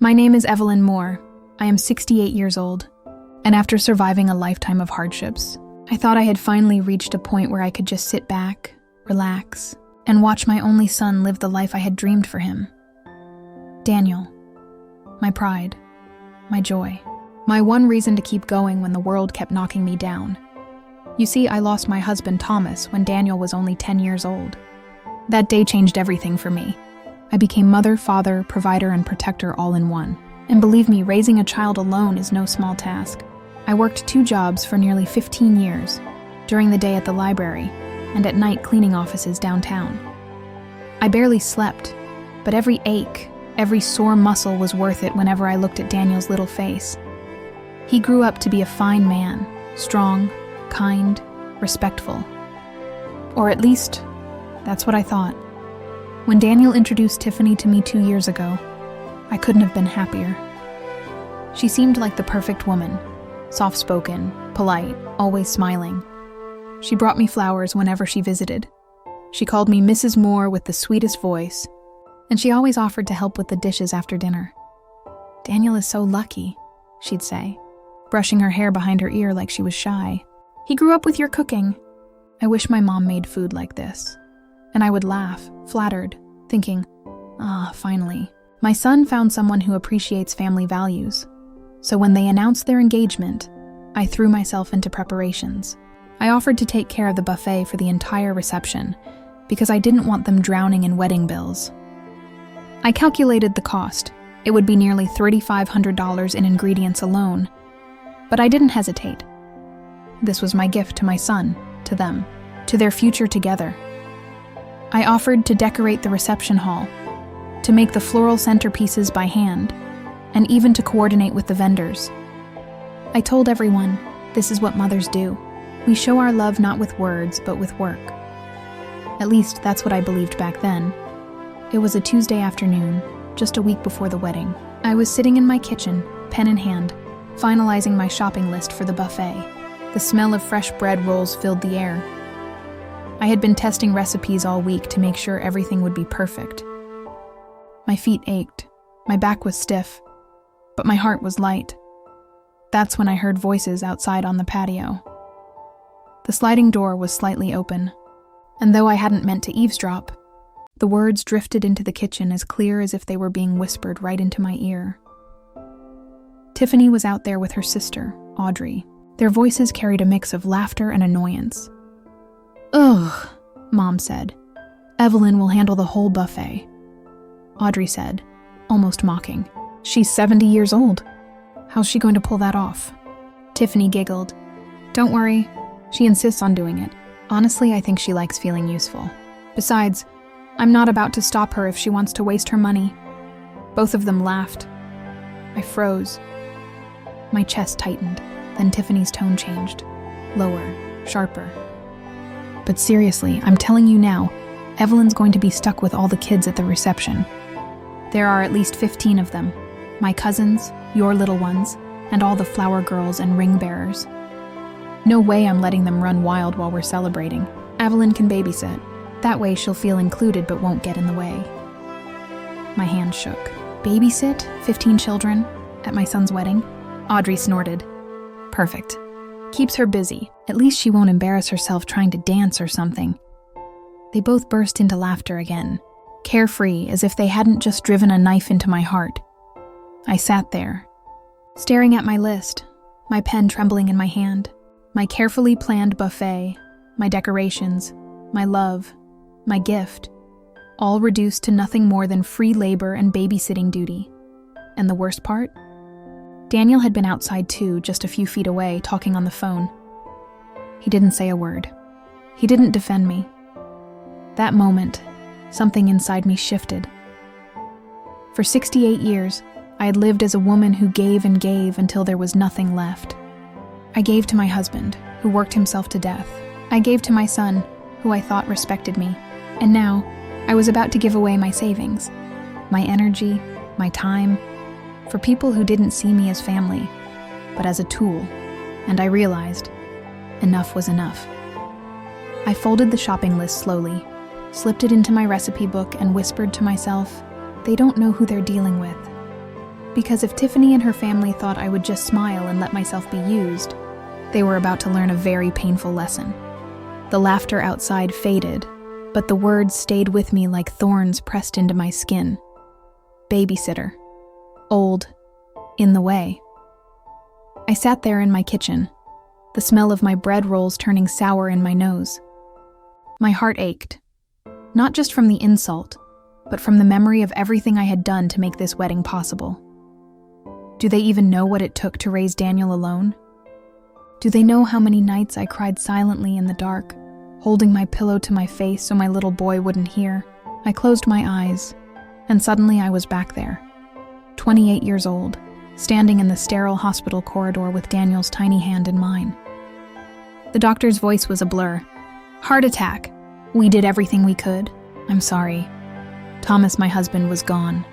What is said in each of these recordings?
My name is Evelyn Moore. I am 68 years old, and after surviving a lifetime of hardships, I thought I had finally reached a point where I could just sit back, relax, and watch my only son live the life I had dreamed for him. Daniel. My pride. My joy. My one reason to keep going when the world kept knocking me down. You see, I lost my husband Thomas when Daniel was only 10 years old. That day changed everything for me. I became mother, father, provider, and protector all in one. And believe me, raising a child alone is no small task. I worked 2 jobs for nearly 15 years, during the day at the library, and at night cleaning offices downtown. I barely slept, but every ache, every sore muscle was worth it whenever I looked at Daniel's little face. He grew up to be a fine man, strong, kind, respectful. Or at least, that's what I thought. When Daniel introduced Tiffany to me 2 years ago, I couldn't have been happier. She seemed like the perfect woman, soft-spoken, polite, always smiling. She brought me flowers whenever she visited. She called me Mrs. Moore with the sweetest voice, and she always offered to help with the dishes after dinner. "Daniel is so lucky," she'd say, brushing her hair behind her ear like she was shy. "He grew up with your cooking. I wish my mom made food like this." And I would laugh, flattered, thinking, finally. My son found someone who appreciates family values. So when they announced their engagement, I threw myself into preparations. I offered to take care of the buffet for the entire reception because I didn't want them drowning in wedding bills. I calculated the cost. It would be nearly $3,500 in ingredients alone. But I didn't hesitate. This was my gift to my son, to them, to their future together. I offered to decorate the reception hall, to make the floral centerpieces by hand, and even to coordinate with the vendors. I told everyone, this is what mothers do. We show our love not with words, but with work. At least that's what I believed back then. It was a Tuesday afternoon, just a week before the wedding. I was sitting in my kitchen, pen in hand, finalizing my shopping list for the buffet. The smell of fresh bread rolls filled the air. I had been testing recipes all week to make sure everything would be perfect. My feet ached, my back was stiff, but my heart was light. That's when I heard voices outside on the patio. The sliding door was slightly open, and though I hadn't meant to eavesdrop, the words drifted into the kitchen as clear as if they were being whispered right into my ear. Tiffany was out there with her sister, Audrey. Their voices carried a mix of laughter and annoyance. "Ugh," Mom said. "Evelyn will handle the whole buffet." Audrey said, almost mocking. "She's 70 years old. How's she going to pull that off?" Tiffany giggled. "Don't worry. She insists on doing it. Honestly, I think she likes feeling useful. Besides, I'm not about to stop her if she wants to waste her money." Both of them laughed. I froze. My chest tightened. Then Tiffany's tone changed. Lower, sharper. "But seriously, I'm telling you now, Evelyn's going to be stuck with all the kids at the reception. There are at least 15 of them. My cousins, your little ones, and all the flower girls and ring bearers. No way I'm letting them run wild while we're celebrating. Evelyn can babysit. That way she'll feel included but won't get in the way." My hand shook. "Babysit? 15 children? At my son's wedding?" Audrey snorted. "Perfect. Keeps her busy. At least she won't embarrass herself trying to dance or something." They both burst into laughter again, carefree as if they hadn't just driven a knife into my heart. I sat there, staring at my list, my pen trembling in my hand, my carefully planned buffet, my decorations, my love, my gift, all reduced to nothing more than free labor and babysitting duty. And the worst part? Daniel had been outside too, just a few feet away, talking on the phone. He didn't say a word. He didn't defend me. That moment, something inside me shifted. For 68 years, I had lived as a woman who gave and gave until there was nothing left. I gave to my husband, who worked himself to death. I gave to my son, who I thought respected me. And now, I was about to give away my savings, my energy, my time, for people who didn't see me as family, but as a tool. And I realized, enough was enough. I folded the shopping list slowly, slipped it into my recipe book, and whispered to myself, "They don't know who they're dealing with." Because if Tiffany and her family thought I would just smile and let myself be used, they were about to learn a very painful lesson. The laughter outside faded, but the words stayed with me like thorns pressed into my skin. Babysitter. Old. In the way. I sat there in my kitchen, the smell of my bread rolls turning sour in my nose. My heart ached, not just from the insult, but from the memory of everything I had done to make this wedding possible. Do they even know what it took to raise Daniel alone? Do they know how many nights I cried silently in the dark, holding my pillow to my face so my little boy wouldn't hear? I closed my eyes, and suddenly I was back there, 28 years old, standing in the sterile hospital corridor with Daniel's tiny hand in mine. The doctor's voice was a blur. Heart attack. We did everything we could. I'm sorry. Thomas, my husband, was gone.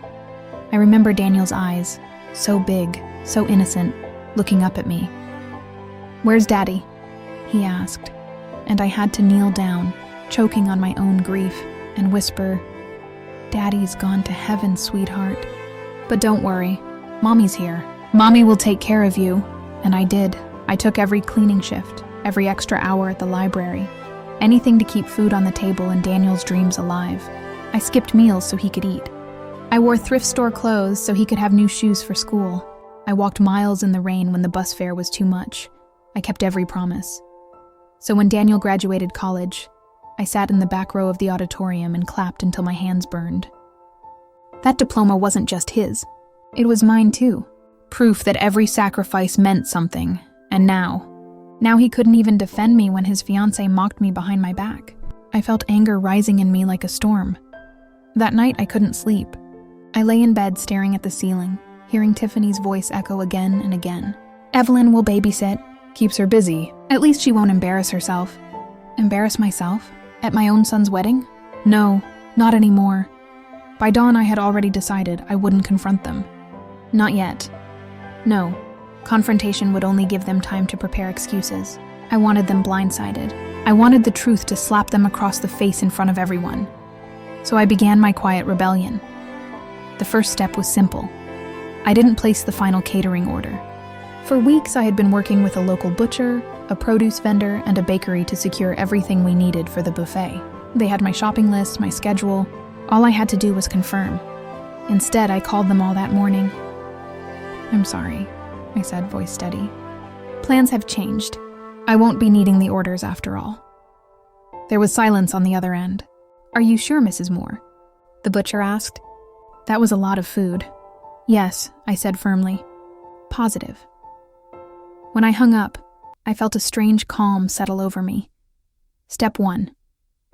I remember Daniel's eyes, so big, so innocent, looking up at me. Where's Daddy? He asked, and I had to kneel down, choking on my own grief, and whisper, Daddy's gone to heaven, sweetheart. But don't worry, Mommy's here. Mommy will take care of you. And I did. I took every cleaning shift, every extra hour at the library, anything to keep food on the table and Daniel's dreams alive. I skipped meals so he could eat. I wore thrift store clothes so he could have new shoes for school. I walked miles in the rain when the bus fare was too much. I kept every promise. So when Daniel graduated college, I sat in the back row of the auditorium and clapped until my hands burned. That diploma wasn't just his. It was mine too. Proof that every sacrifice meant something. And now he couldn't even defend me when his fiancée mocked me behind my back. I felt anger rising in me like a storm. That night I couldn't sleep. I lay in bed staring at the ceiling, hearing Tiffany's voice echo again and again. Evelyn will babysit. Keeps her busy. At least she won't embarrass herself. Embarrass myself? At my own son's wedding? No, not anymore. By dawn I had already decided I wouldn't confront them. Not yet. No, confrontation would only give them time to prepare excuses. I wanted them blindsided. I wanted the truth to slap them across the face in front of everyone. So I began my quiet rebellion. The first step was simple. I didn't place the final catering order. For weeks I had been working with a local butcher, a produce vendor, and a bakery to secure everything we needed for the buffet. They had my shopping list, my schedule. All I had to do was confirm. Instead, I called them all that morning. I'm sorry, I said, voice steady. Plans have changed. I won't be needing the orders after all. There was silence on the other end. Are you sure, Mrs. Moore? The butcher asked. That was a lot of food. Yes, I said firmly. Positive. When I hung up, I felt a strange calm settle over me. Step 1.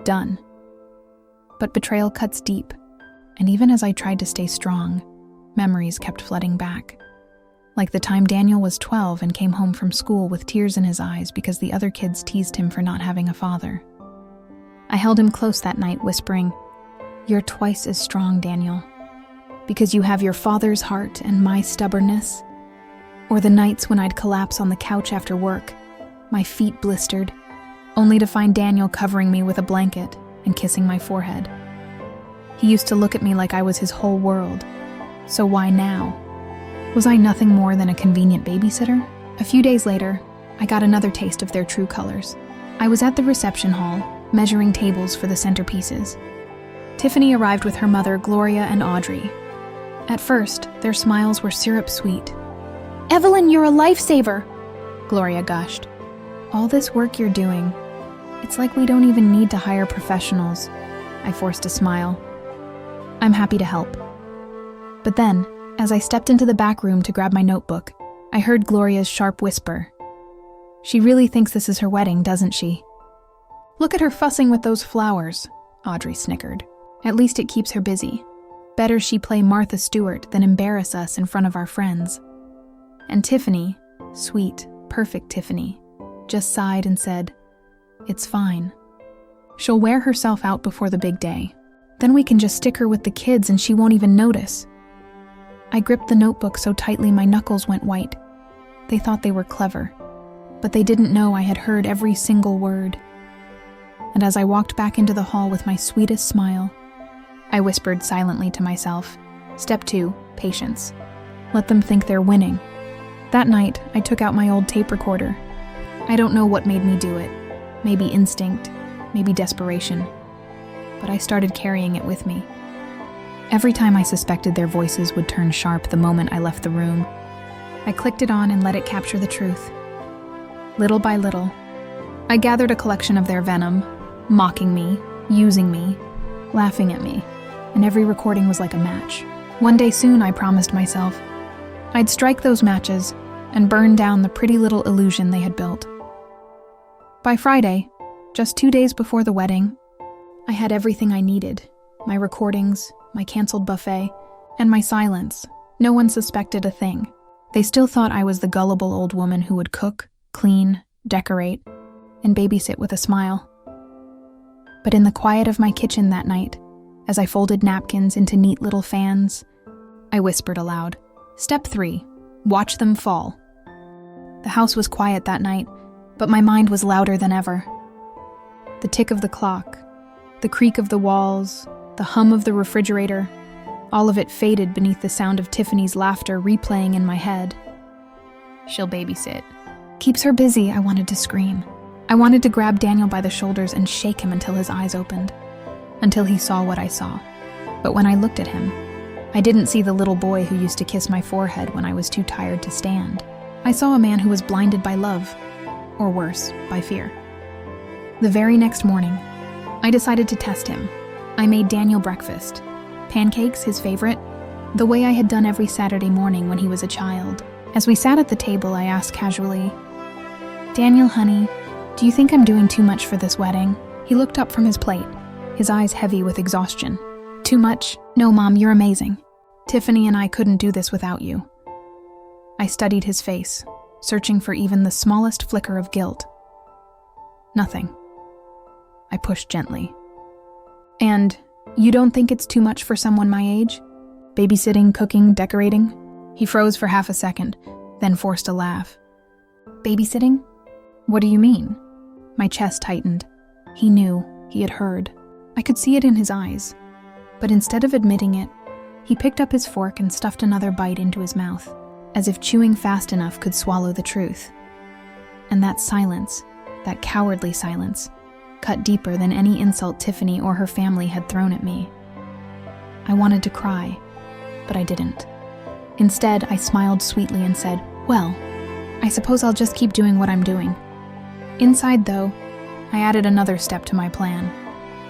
Done. But betrayal cuts deep, and even as I tried to stay strong, memories kept flooding back. Like the time Daniel was 12 and came home from school with tears in his eyes because the other kids teased him for not having a father. I held him close that night, whispering, You're twice as strong, Daniel, because you have your father's heart and my stubbornness. Or the nights when I'd collapse on the couch after work, my feet blistered, only to find Daniel covering me with a blanket and kissing my forehead. He used to look at me like I was his whole world. So why now? Was I nothing more than a convenient babysitter? A few days later, I got another taste of their true colors. I was at the reception hall, measuring tables for the centerpieces. Tiffany arrived with her mother, Gloria and Audrey. At first, their smiles were syrup sweet. Evelyn, you're a lifesaver, Gloria gushed. All this work you're doing, it's like we don't even need to hire professionals. I forced a smile. I'm happy to help. But then, as I stepped into the back room to grab my notebook, I heard Gloria's sharp whisper. She really thinks this is her wedding, doesn't she? Look at her fussing with those flowers, Audrey snickered. At least it keeps her busy. Better she play Martha Stewart than embarrass us in front of our friends. And Tiffany, sweet, perfect Tiffany, just sighed and said, It's fine. She'll wear herself out before the big day. Then we can just stick her with the kids and she won't even notice. I gripped the notebook so tightly my knuckles went white. They thought they were clever, but they didn't know I had heard every single word. And as I walked back into the hall with my sweetest smile, I whispered silently to myself, Step 2, patience. Let them think they're winning. That night, I took out my old tape recorder. I don't know what made me do it. Maybe instinct, maybe desperation. But I started carrying it with me. Every time I suspected their voices would turn sharp the moment I left the room, I clicked it on and let it capture the truth. Little by little, I gathered a collection of their venom, mocking me, using me, laughing at me, and every recording was like a match. One day soon, I promised myself, I'd strike those matches and burn down the pretty little illusion they had built. By Friday, just 2 days before the wedding, I had everything I needed. My recordings, my canceled buffet, and my silence. No one suspected a thing. They still thought I was the gullible old woman who would cook, clean, decorate, and babysit with a smile. But in the quiet of my kitchen that night, as I folded napkins into neat little fans, I whispered aloud, "Step 3, watch them fall." The house was quiet that night, but my mind was louder than ever. The tick of the clock, the creak of the walls, the hum of the refrigerator, all of it faded beneath the sound of Tiffany's laughter replaying in my head. "She'll babysit. Keeps her busy," I wanted to scream. I wanted to grab Daniel by the shoulders and shake him until his eyes opened, until he saw what I saw. But when I looked at him, I didn't see the little boy who used to kiss my forehead when I was too tired to stand. I saw a man who was blinded by love, or worse, by fear. The very next morning, I decided to test him. I made Daniel breakfast. Pancakes, his favorite, the way I had done every Saturday morning when he was a child. As we sat at the table, I asked casually, "Daniel, honey, do you think I'm doing too much for this wedding?" He looked up from his plate, his eyes heavy with exhaustion. "Too much? No, Mom, you're amazing. Tiffany and I couldn't do this without you." I studied his face, searching for even the smallest flicker of guilt. Nothing. I pushed gently. "And you don't think it's too much for someone my age? Babysitting, cooking, decorating?" He froze for half a second, then forced a laugh. "Babysitting? What do you mean?" My chest tightened. He knew, he had heard. I could see it in his eyes. But instead of admitting it, he picked up his fork and stuffed another bite into his mouth, as if chewing fast enough could swallow the truth. And that silence, that cowardly silence, cut deeper than any insult Tiffany or her family had thrown at me. I wanted to cry, but I didn't. Instead, I smiled sweetly and said, "Well, I suppose I'll just keep doing what I'm doing." Inside, though, I added another step to my plan.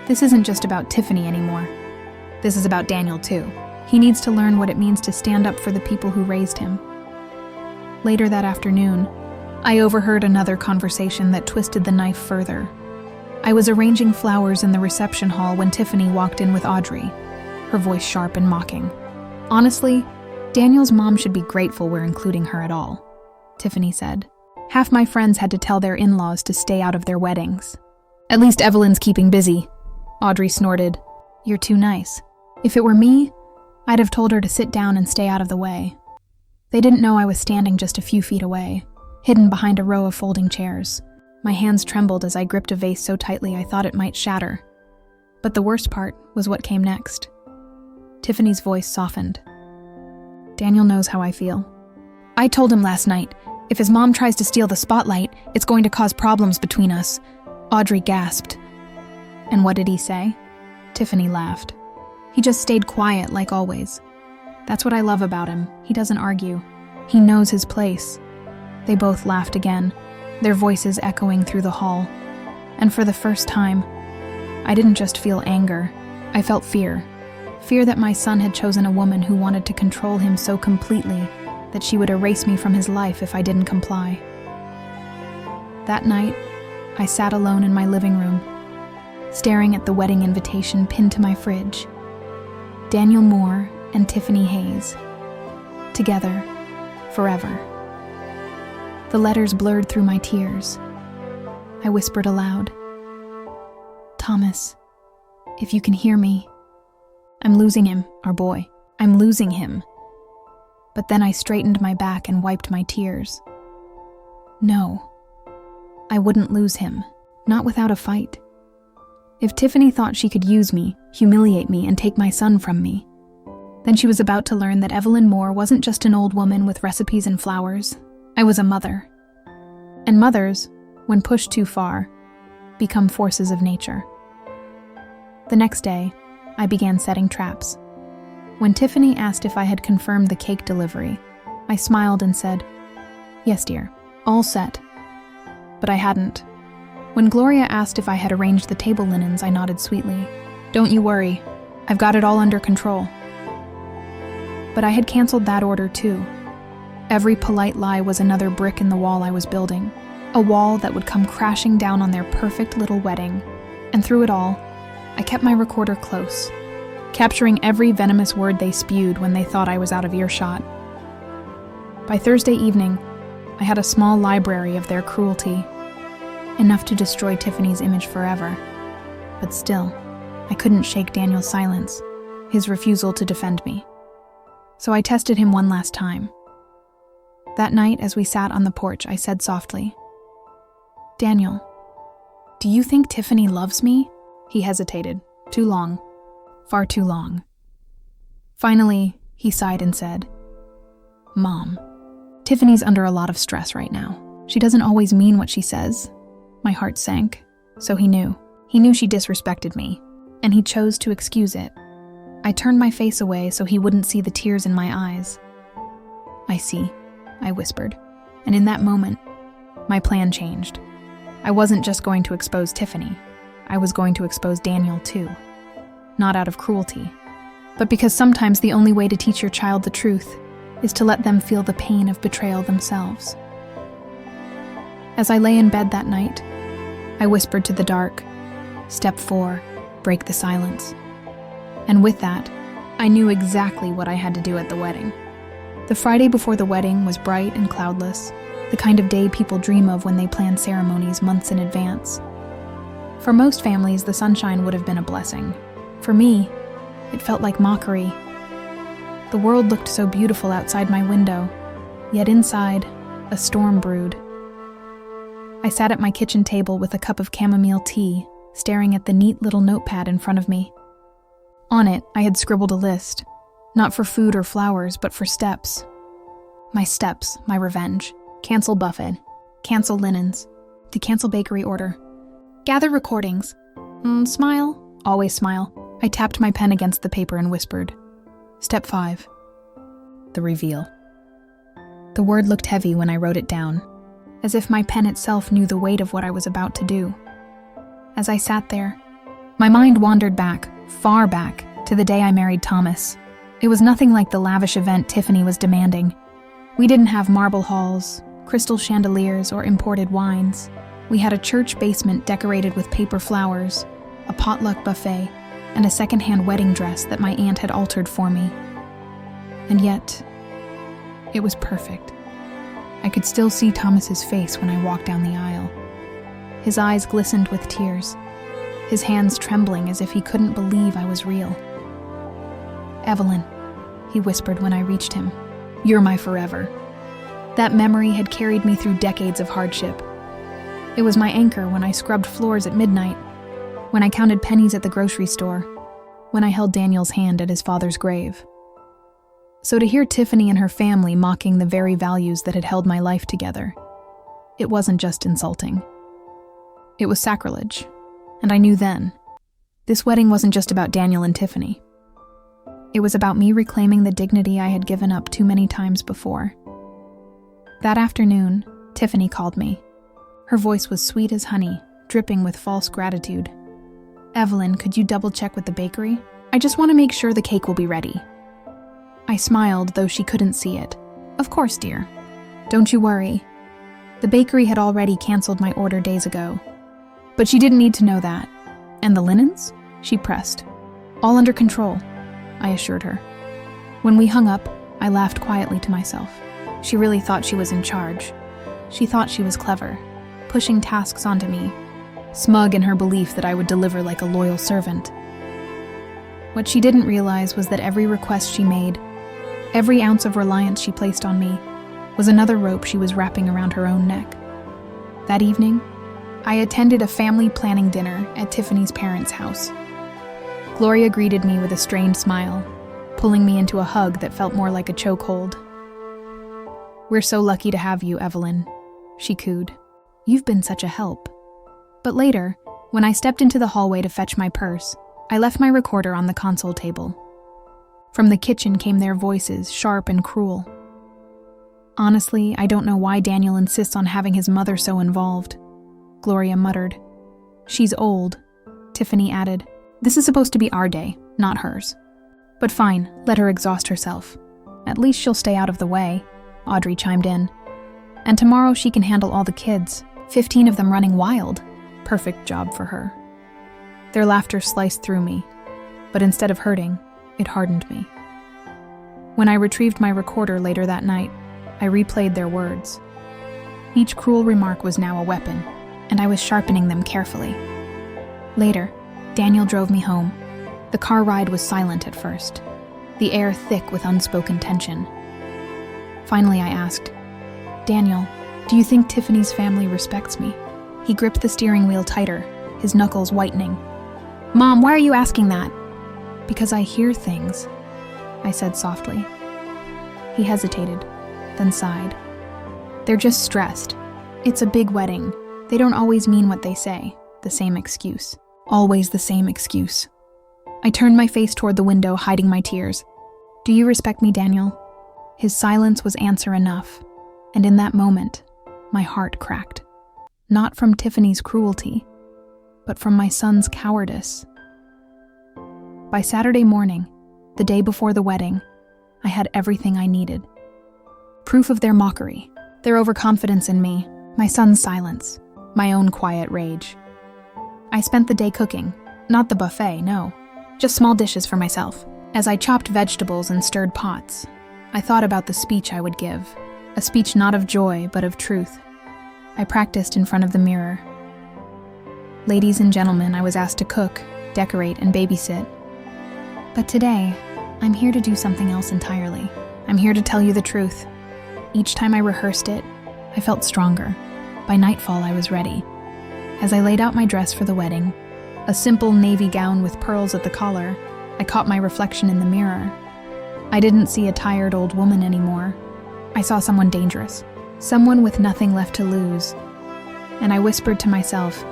This isn't just about Tiffany anymore. This is about Daniel, too. He needs to learn what it means to stand up for the people who raised him. Later that afternoon, I overheard another conversation that twisted the knife further. I was arranging flowers in the reception hall when Tiffany walked in with Audrey, her voice sharp and mocking. "Honestly, Daniel's mom should be grateful we're including her at all," Tiffany said. "Half my friends had to tell their in-laws to stay out of their weddings." "At least Evelyn's keeping busy," Audrey snorted. "You're too nice. If it were me, I'd have told her to sit down and stay out of the way." They didn't know I was standing just a few feet away, hidden behind a row of folding chairs. My hands trembled as I gripped a vase so tightly I thought it might shatter. But the worst part was what came next. Tiffany's voice softened. "Daniel knows how I feel. I told him last night, if his mom tries to steal the spotlight, it's going to cause problems between us." Audrey gasped. "And what did he say?" Tiffany laughed. "He just stayed quiet like always. That's what I love about him. He doesn't argue. He knows his place." They both laughed again, their voices echoing through the hall. And for the first time, I didn't just feel anger. I felt fear. Fear that my son had chosen a woman who wanted to control him so completely that she would erase me from his life if I didn't comply. That night, I sat alone in my living room, staring at the wedding invitation pinned to my fridge. Daniel Moore and Tiffany Hayes. Together, forever. The letters blurred through my tears. I whispered aloud, "Thomas, if you can hear me, I'm losing him, our boy. I'm losing him." But then I straightened my back and wiped my tears. No, I wouldn't lose him, not without a fight. If Tiffany thought she could use me, humiliate me, and take my son from me, Then she was about to learn that Evelyn Moore wasn't just an old woman with recipes and flowers. I was a mother. And mothers, when pushed too far, become forces of nature. The next day, I began setting traps. When Tiffany asked if I had confirmed the cake delivery, I smiled and said, "Yes, dear, all set." But I hadn't. When Gloria asked if I had arranged the table linens, I nodded sweetly. "Don't you worry, I've got it all under control." But I had canceled that order too. Every polite lie was another brick in the wall I was building, a wall that would come crashing down on their perfect little wedding. And through it all, I kept my recorder close, capturing every venomous word they spewed when they thought I was out of earshot. By Thursday evening, I had a small library of their cruelty, enough to destroy Tiffany's image forever. But still, I couldn't shake Daniel's silence, his refusal to defend me. So I tested him one last time. That night, as we sat on the porch, I said softly, "Daniel, do you think Tiffany loves me?" He hesitated. Too long. Far too long. Finally, he sighed and said, "Mom, Tiffany's under a lot of stress right now. She doesn't always mean what she says." My heart sank. So he knew. He knew she disrespected me, and he chose to excuse it. I turned my face away so he wouldn't see the tears in my eyes. "I see," I whispered, and in that moment, my plan changed. I wasn't just going to expose Tiffany. I was going to expose Daniel too. Not out of cruelty, but because sometimes the only way to teach your child the truth is to let them feel the pain of betrayal themselves. As I lay in bed that night, I whispered to the dark, "Step 4, break the silence." And with that, I knew exactly what I had to do at the wedding. The Friday before the wedding was bright and cloudless, the kind of day people dream of when they plan ceremonies months in advance. For most families, the sunshine would have been a blessing. For me, it felt like mockery. The world looked so beautiful outside my window, yet inside, a storm brewed. I sat at my kitchen table with a cup of chamomile tea, staring at the neat little notepad in front of me. On it, I had scribbled a list, not for food or flowers, but for steps. My steps, my revenge. Cancel buffet. Cancel linens. To cancel bakery order. Gather recordings. Smile. Always smile. I tapped my pen against the paper and whispered. Step 5. The reveal. The word looked heavy when I wrote it down, as if my pen itself knew the weight of what I was about to do. As I sat there, my mind wandered back, far back, to the day I married Thomas. It was nothing like the lavish event Tiffany was demanding. We didn't have marble halls, crystal chandeliers, or imported wines. We had a church basement decorated with paper flowers, a potluck buffet, and a second-hand wedding dress that my aunt had altered for me. And yet, it was perfect. I could still see Thomas's face when I walked down the aisle. His eyes glistened with tears, his hands trembling as if he couldn't believe I was real. "Evelyn," he whispered when I reached him, "you're my forever." That memory had carried me through decades of hardship. It was my anchor when I scrubbed floors at midnight, when I counted pennies at the grocery store, when I held Daniel's hand at his father's grave. So to hear Tiffany and her family mocking the very values that had held my life together, it wasn't just insulting. It was sacrilege, and I knew then. This wedding wasn't just about Daniel and Tiffany. It was about me reclaiming the dignity I had given up too many times before. That afternoon, Tiffany called me. Her voice was sweet as honey, dripping with false gratitude. "Evelyn, could you double-check with the bakery? I just want to make sure the cake will be ready." I smiled, though she couldn't see it. "Of course, dear. Don't you worry." The bakery had already canceled my order days ago. But she didn't need to know that. "And the linens?" she pressed. "All under control," I assured her. When we hung up, I laughed quietly to myself. She really thought she was in charge. She thought she was clever, pushing tasks onto me, smug in her belief that I would deliver like a loyal servant. What she didn't realize was that every request she made, every ounce of reliance she placed on me, was another rope she was wrapping around her own neck. That evening, I attended a family planning dinner at Tiffany's parents' house. Gloria greeted me with a strained smile, pulling me into a hug that felt more like a chokehold. "We're so lucky to have you, Evelyn," she cooed. "You've been such a help." But later, when I stepped into the hallway to fetch my purse, I left my recorder on the console table. From the kitchen came their voices, sharp and cruel. "Honestly, I don't know why Daniel insists on having his mother so involved," Gloria muttered. "She's old," Tiffany added. "This is supposed to be our day, not hers. But fine, let her exhaust herself. At least she'll stay out of the way," Audrey chimed in. "And tomorrow she can handle all the kids, 15 of them running wild. Perfect job for her." Their laughter sliced through me, but instead of hurting, it hardened me. When I retrieved my recorder later that night, I replayed their words. Each cruel remark was now a weapon, and I was sharpening them carefully. Later, Daniel drove me home. The car ride was silent at first, the air thick with unspoken tension. Finally, I asked, "Daniel, do you think Tiffany's family respects me?" He gripped the steering wheel tighter, his knuckles whitening. "Mom, why are you asking that?" "Because I hear things," I said softly. He hesitated, then sighed. "They're just stressed. It's a big wedding. They don't always mean what they say." The same excuse. Always the same excuse. I turned my face toward the window, hiding my tears. "Do you respect me, Daniel?" His silence was answer enough, and in that moment, my heart cracked. Not from Tiffany's cruelty, but from my son's cowardice. By Saturday morning, the day before the wedding, I had everything I needed. Proof of their mockery, their overconfidence in me, my son's silence, my own quiet rage. I spent the day cooking, not the buffet, no, just small dishes for myself. As I chopped vegetables and stirred pots, I thought about the speech I would give, a speech not of joy, but of truth. I practiced in front of the mirror. "Ladies and gentlemen, I was asked to cook, decorate, and babysit. But today, I'm here to do something else entirely. I'm here to tell you the truth." Each time I rehearsed it, I felt stronger. By nightfall, I was ready. As I laid out my dress for the wedding, a simple navy gown with pearls at the collar, I caught my reflection in the mirror. I didn't see a tired old woman anymore. I saw someone dangerous, someone with nothing left to lose. And I whispered to myself,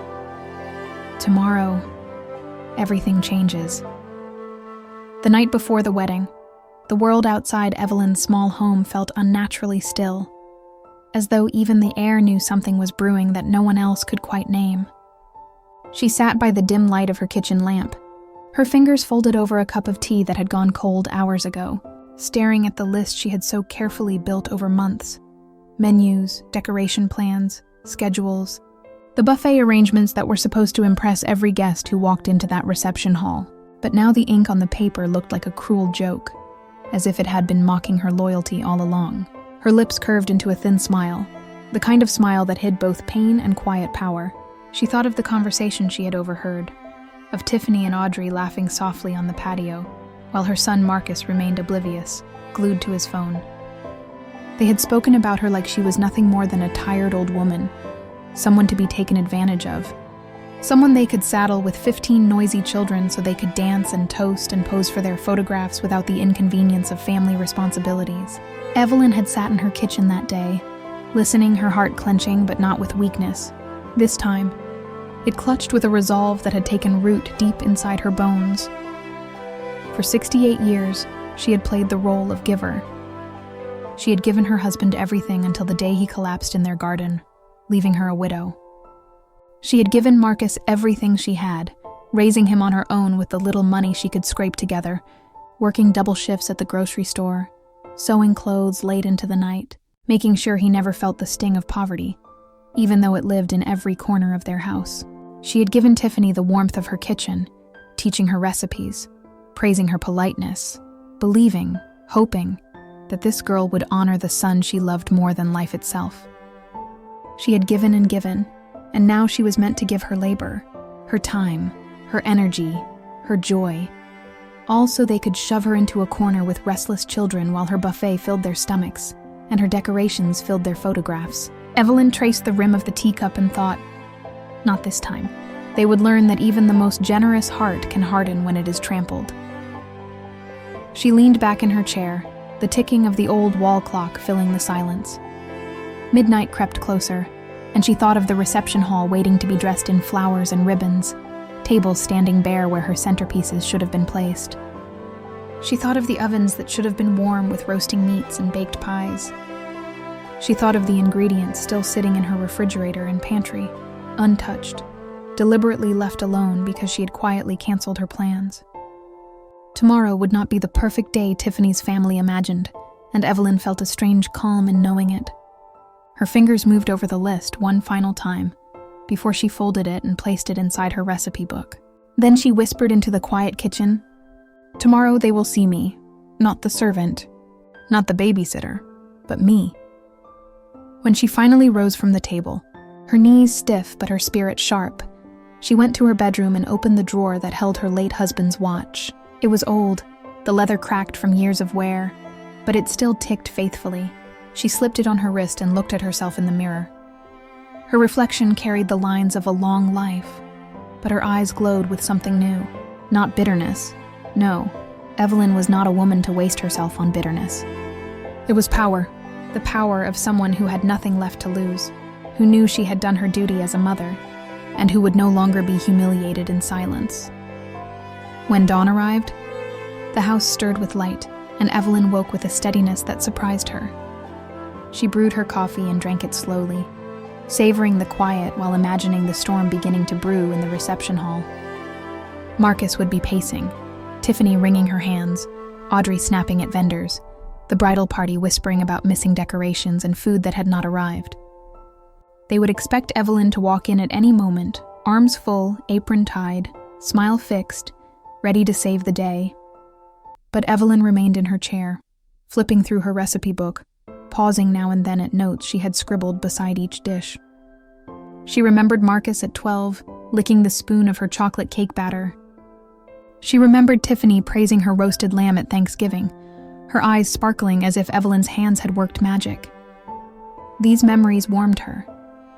"Tomorrow, everything changes." The night before the wedding, the world outside Evelyn's small home felt unnaturally still, as though even the air knew something was brewing that no one else could quite name. She sat by the dim light of her kitchen lamp, her fingers folded over a cup of tea that had gone cold hours ago, staring at the list she had so carefully built over months. Menus, decoration plans, schedules, the buffet arrangements that were supposed to impress every guest who walked into that reception hall. But now the ink on the paper looked like a cruel joke, as if it had been mocking her loyalty all along. Her lips curved into a thin smile, the kind of smile that hid both pain and quiet power. She thought of the conversation she had overheard, of Tiffany and Audrey laughing softly on the patio, while her son Marcus remained oblivious, glued to his phone. They had spoken about her like she was nothing more than a tired old woman, someone to be taken advantage of, someone they could saddle with 15 noisy children so they could dance and toast and pose for their photographs without the inconvenience of family responsibilities. Evelyn had sat in her kitchen that day, listening, her heart clenching, but not with weakness. This time, it clutched with a resolve that had taken root deep inside her bones. For 68 years, she had played the role of giver. She had given her husband everything until the day he collapsed in their garden, leaving her a widow. She had given Marcus everything she had, raising him on her own with the little money she could scrape together, working double shifts at the grocery store, sewing clothes late into the night, making sure he never felt the sting of poverty, even though it lived in every corner of their house. She had given Tiffany the warmth of her kitchen, teaching her recipes, praising her politeness, believing, hoping, that this girl would honor the son she loved more than life itself. She had given, and now she was meant to give her labor, her time, her energy, her joy, all so they could shove her into a corner with restless children while her buffet filled their stomachs, and her decorations filled their photographs. Evelyn traced the rim of the teacup and thought, not this time. They would learn that even the most generous heart can harden when it is trampled. She leaned back in her chair, the ticking of the old wall clock filling the silence. Midnight crept closer, and she thought of the reception hall waiting to be dressed in flowers and ribbons, tables standing bare where her centerpieces should have been placed. She thought of the ovens that should have been warm with roasting meats and baked pies. She thought of the ingredients still sitting in her refrigerator and pantry, untouched, deliberately left alone because she had quietly canceled her plans. Tomorrow would not be the perfect day Tiffany's family imagined, and Evelyn felt a strange calm in knowing it. Her fingers moved over the list one final time, before she folded it and placed it inside her recipe book. Then she whispered into the quiet kitchen, "Tomorrow they will see me, not the servant, not the babysitter, but me." When she finally rose from the table, her knees stiff but her spirit sharp, she went to her bedroom and opened the drawer that held her late husband's watch. It was old, the leather cracked from years of wear, but it still ticked faithfully. She slipped it on her wrist and looked at herself in the mirror. Her reflection carried the lines of a long life, but her eyes glowed with something new. Not bitterness. No, Evelyn was not a woman to waste herself on bitterness. It was power, the power of someone who had nothing left to lose, who knew she had done her duty as a mother, and who would no longer be humiliated in silence. When dawn arrived, the house stirred with light, and Evelyn woke with a steadiness that surprised her. She brewed her coffee and drank it slowly, savoring the quiet while imagining the storm beginning to brew in the reception hall. Marcus would be pacing, Tiffany wringing her hands, Audrey snapping at vendors, the bridal party whispering about missing decorations and food that had not arrived. They would expect Evelyn to walk in at any moment, arms full, apron tied, smile fixed, ready to save the day. But Evelyn remained in her chair, flipping through her recipe book, pausing now and then at notes she had scribbled beside each dish. She remembered Marcus at 12, licking the spoon of her chocolate cake batter. She remembered Tiffany praising her roasted lamb at Thanksgiving, her eyes sparkling as if Evelyn's hands had worked magic. These memories warmed her,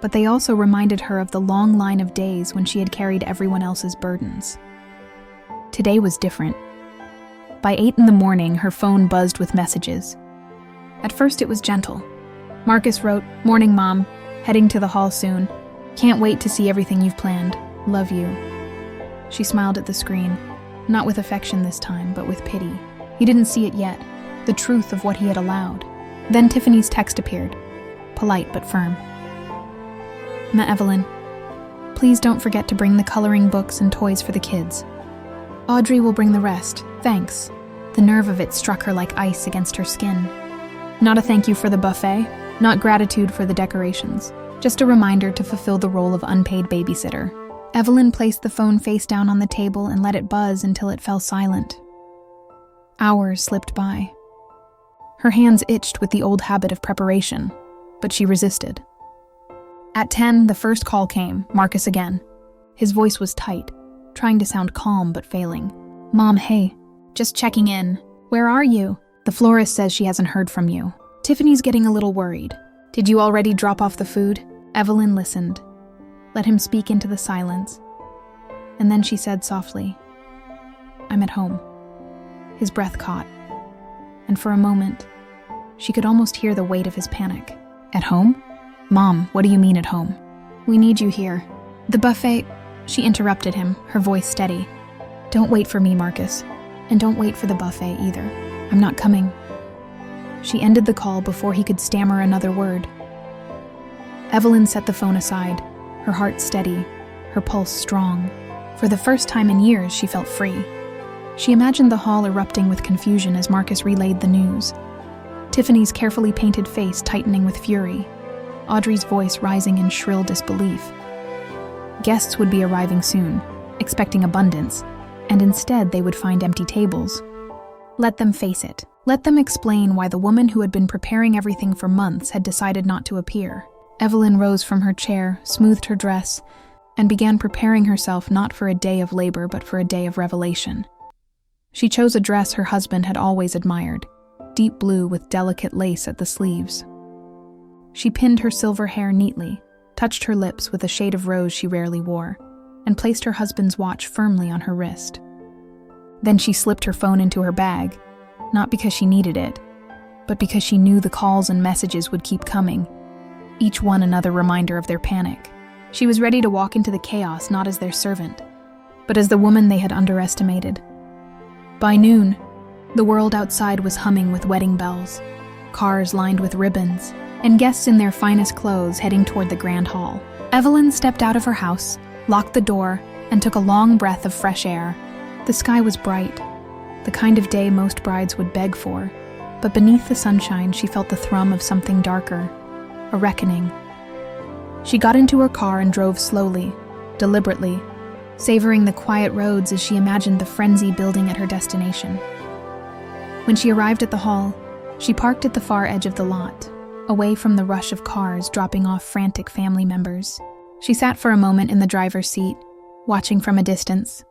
but they also reminded her of the long line of days when she had carried everyone else's burdens. Today was different. By 8 in the morning, her phone buzzed with messages. At first it was gentle. Marcus wrote, "Morning, Mom. Heading to the hall soon. Can't wait to see everything you've planned. Love you." She smiled at the screen, not with affection this time, but with pity. He didn't see it yet, the truth of what he had allowed. Then Tiffany's text appeared, polite but firm. "Ma Evelyn, please don't forget to bring the coloring books and toys for the kids. Audrey will bring the rest, thanks." The nerve of it struck her like ice against her skin. Not a thank you for the buffet, not gratitude for the decorations, just a reminder to fulfill the role of unpaid babysitter. Evelyn placed the phone face down on the table and let it buzz until it fell silent. Hours slipped by. Her hands itched with the old habit of preparation, but she resisted. At 10, the first call came, Marcus again. His voice was tight, trying to sound calm but failing. "Mom, hey, just checking in. Where are you? The florist says she hasn't heard from you. Tiffany's getting a little worried. Did you already drop off the food?" Evelyn listened, let him speak into the silence, and then she said softly, "I'm at home." His breath caught, and for a moment, she could almost hear the weight of his panic. "At home? Mom, what do you mean at home?" "We need you here. The buffet..." She interrupted him, her voice steady. "Don't wait for me, Marcus. And don't wait for the buffet either. I'm not coming." She ended the call before he could stammer another word. Evelyn set the phone aside, her heart steady, her pulse strong. For the first time in years, she felt free. She imagined the hall erupting with confusion as Marcus relayed the news. Tiffany's carefully painted face tightening with fury, Audrey's voice rising in shrill disbelief. Guests would be arriving soon, expecting abundance, and instead they would find empty tables. Let them face it. Let them explain why the woman who had been preparing everything for months had decided not to appear. Evelyn rose from her chair, smoothed her dress, and began preparing herself not for a day of labor but for a day of revelation. She chose a dress her husband had always admired, deep blue with delicate lace at the sleeves. She pinned her silver hair neatly, touched her lips with a shade of rose she rarely wore, and placed her husband's watch firmly on her wrist. Then she slipped her phone into her bag, not because she needed it, but because she knew the calls and messages would keep coming, each one another reminder of their panic. She was ready to walk into the chaos not as their servant, but as the woman they had underestimated. By noon, the world outside was humming with wedding bells, cars lined with ribbons, and guests in their finest clothes heading toward the grand hall. Evelyn stepped out of her house, locked the door, and took a long breath of fresh air. The sky was bright, the kind of day most brides would beg for, but beneath the sunshine she felt the thrum of something darker, a reckoning. She got into her car and drove slowly, deliberately, savoring the quiet roads as she imagined the frenzy building at her destination. When she arrived at the hall, she parked at the far edge of the lot, away from the rush of cars dropping off frantic family members. She sat for a moment in the driver's seat, watching from a distance.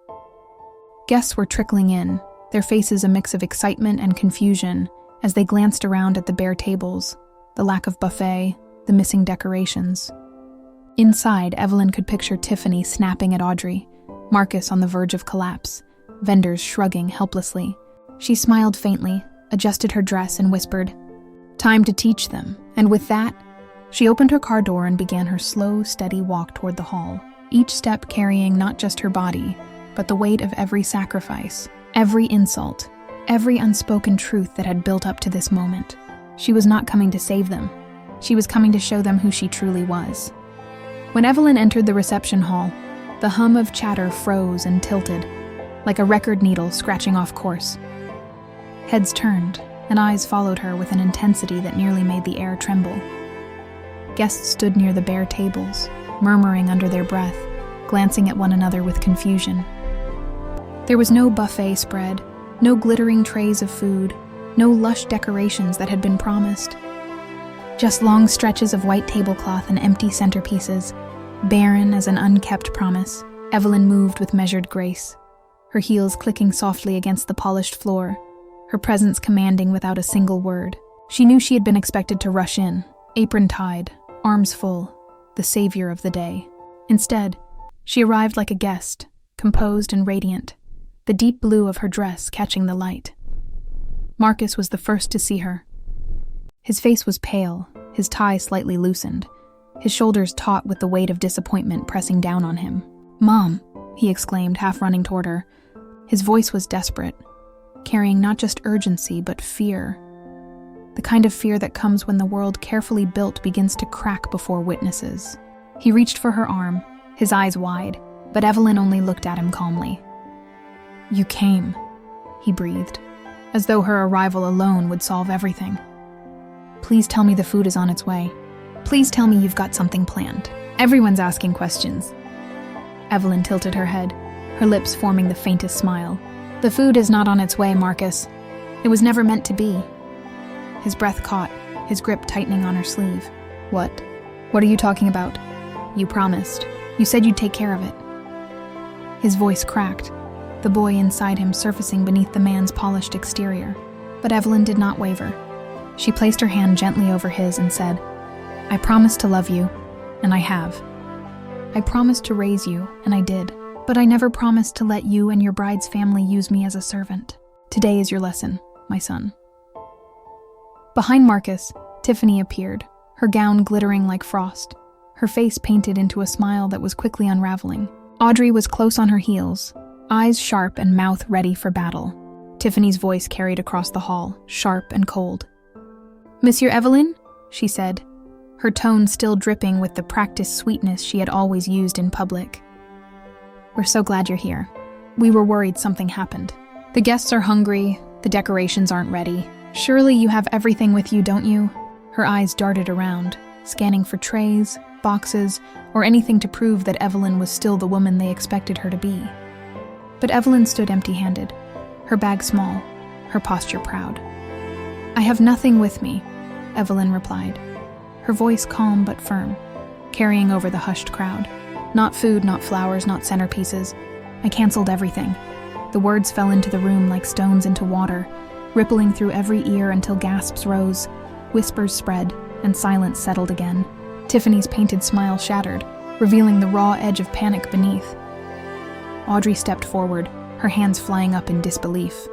Guests were trickling in, their faces a mix of excitement and confusion as they glanced around at the bare tables, the lack of buffet, the missing decorations. Inside, Evelyn could picture Tiffany snapping at Audrey, Marcus on the verge of collapse, vendors shrugging helplessly. She smiled faintly, adjusted her dress, and whispered, "Time to teach them." And with that, she opened her car door and began her slow, steady walk toward the hall, each step carrying not just her body, but the weight of every sacrifice, every insult, every unspoken truth that had built up to this moment. She was not coming to save them. She was coming to show them who she truly was. When Evelyn entered the reception hall, the hum of chatter froze and tilted, like a record needle scratching off course. Heads turned, and eyes followed her with an intensity that nearly made the air tremble. Guests stood near the bare tables, murmuring under their breath, glancing at one another with confusion. There was no buffet spread, no glittering trays of food, no lush decorations that had been promised. Just long stretches of white tablecloth and empty centerpieces, barren as an unkept promise. Evelyn moved with measured grace, her heels clicking softly against the polished floor, her presence commanding without a single word. She knew she had been expected to rush in, apron tied, arms full, the savior of the day. Instead, she arrived like a guest, composed and radiant, the deep blue of her dress catching the light. Marcus was the first to see her. His face was pale, his tie slightly loosened, his shoulders taut with the weight of disappointment pressing down on him. "Mom," he exclaimed, half running toward her. His voice was desperate, carrying not just urgency, but fear. The kind of fear that comes when the world carefully built begins to crack before witnesses. He reached for her arm, his eyes wide, but Evelyn only looked at him calmly. "You came," he breathed, as though her arrival alone would solve everything. "Please tell me the food is on its way. Please tell me you've got something planned. Everyone's asking questions." Evelyn tilted her head, her lips forming the faintest smile. "The food is not on its way, Marcus. It was never meant to be." His breath caught, his grip tightening on her sleeve. What are you talking about? You promised. You said you'd take care of it." His voice cracked, the boy inside him surfacing beneath the man's polished exterior. But Evelyn did not waver. She placed her hand gently over his and said, "I promised to love you, and I have. I promised to raise you, and I did. But I never promised to let you and your bride's family use me as a servant. Today is your lesson, my son." Behind Marcus, Tiffany appeared, her gown glittering like frost, her face painted into a smile that was quickly unraveling. Audrey was close on her heels, eyes sharp and mouth ready for battle. Tiffany's voice carried across the hall, sharp and cold. "Monsieur Evelyn?" she said, her tone still dripping with the practiced sweetness she had always used in public. "We're so glad you're here. We were worried something happened. The guests are hungry, the decorations aren't ready. Surely you have everything with you, don't you?" Her eyes darted around, scanning for trays, boxes, or anything to prove that Evelyn was still the woman they expected her to be. But Evelyn stood empty-handed, her bag small, her posture proud. "I have nothing with me," Evelyn replied, her voice calm but firm, carrying over the hushed crowd. "Not food, not flowers, not centerpieces. I canceled everything." The words fell into the room like stones into water, rippling through every ear until gasps rose, whispers spread, and silence settled again. Tiffany's painted smile shattered, revealing the raw edge of panic beneath. Audrey stepped forward, her hands flying up in disbelief.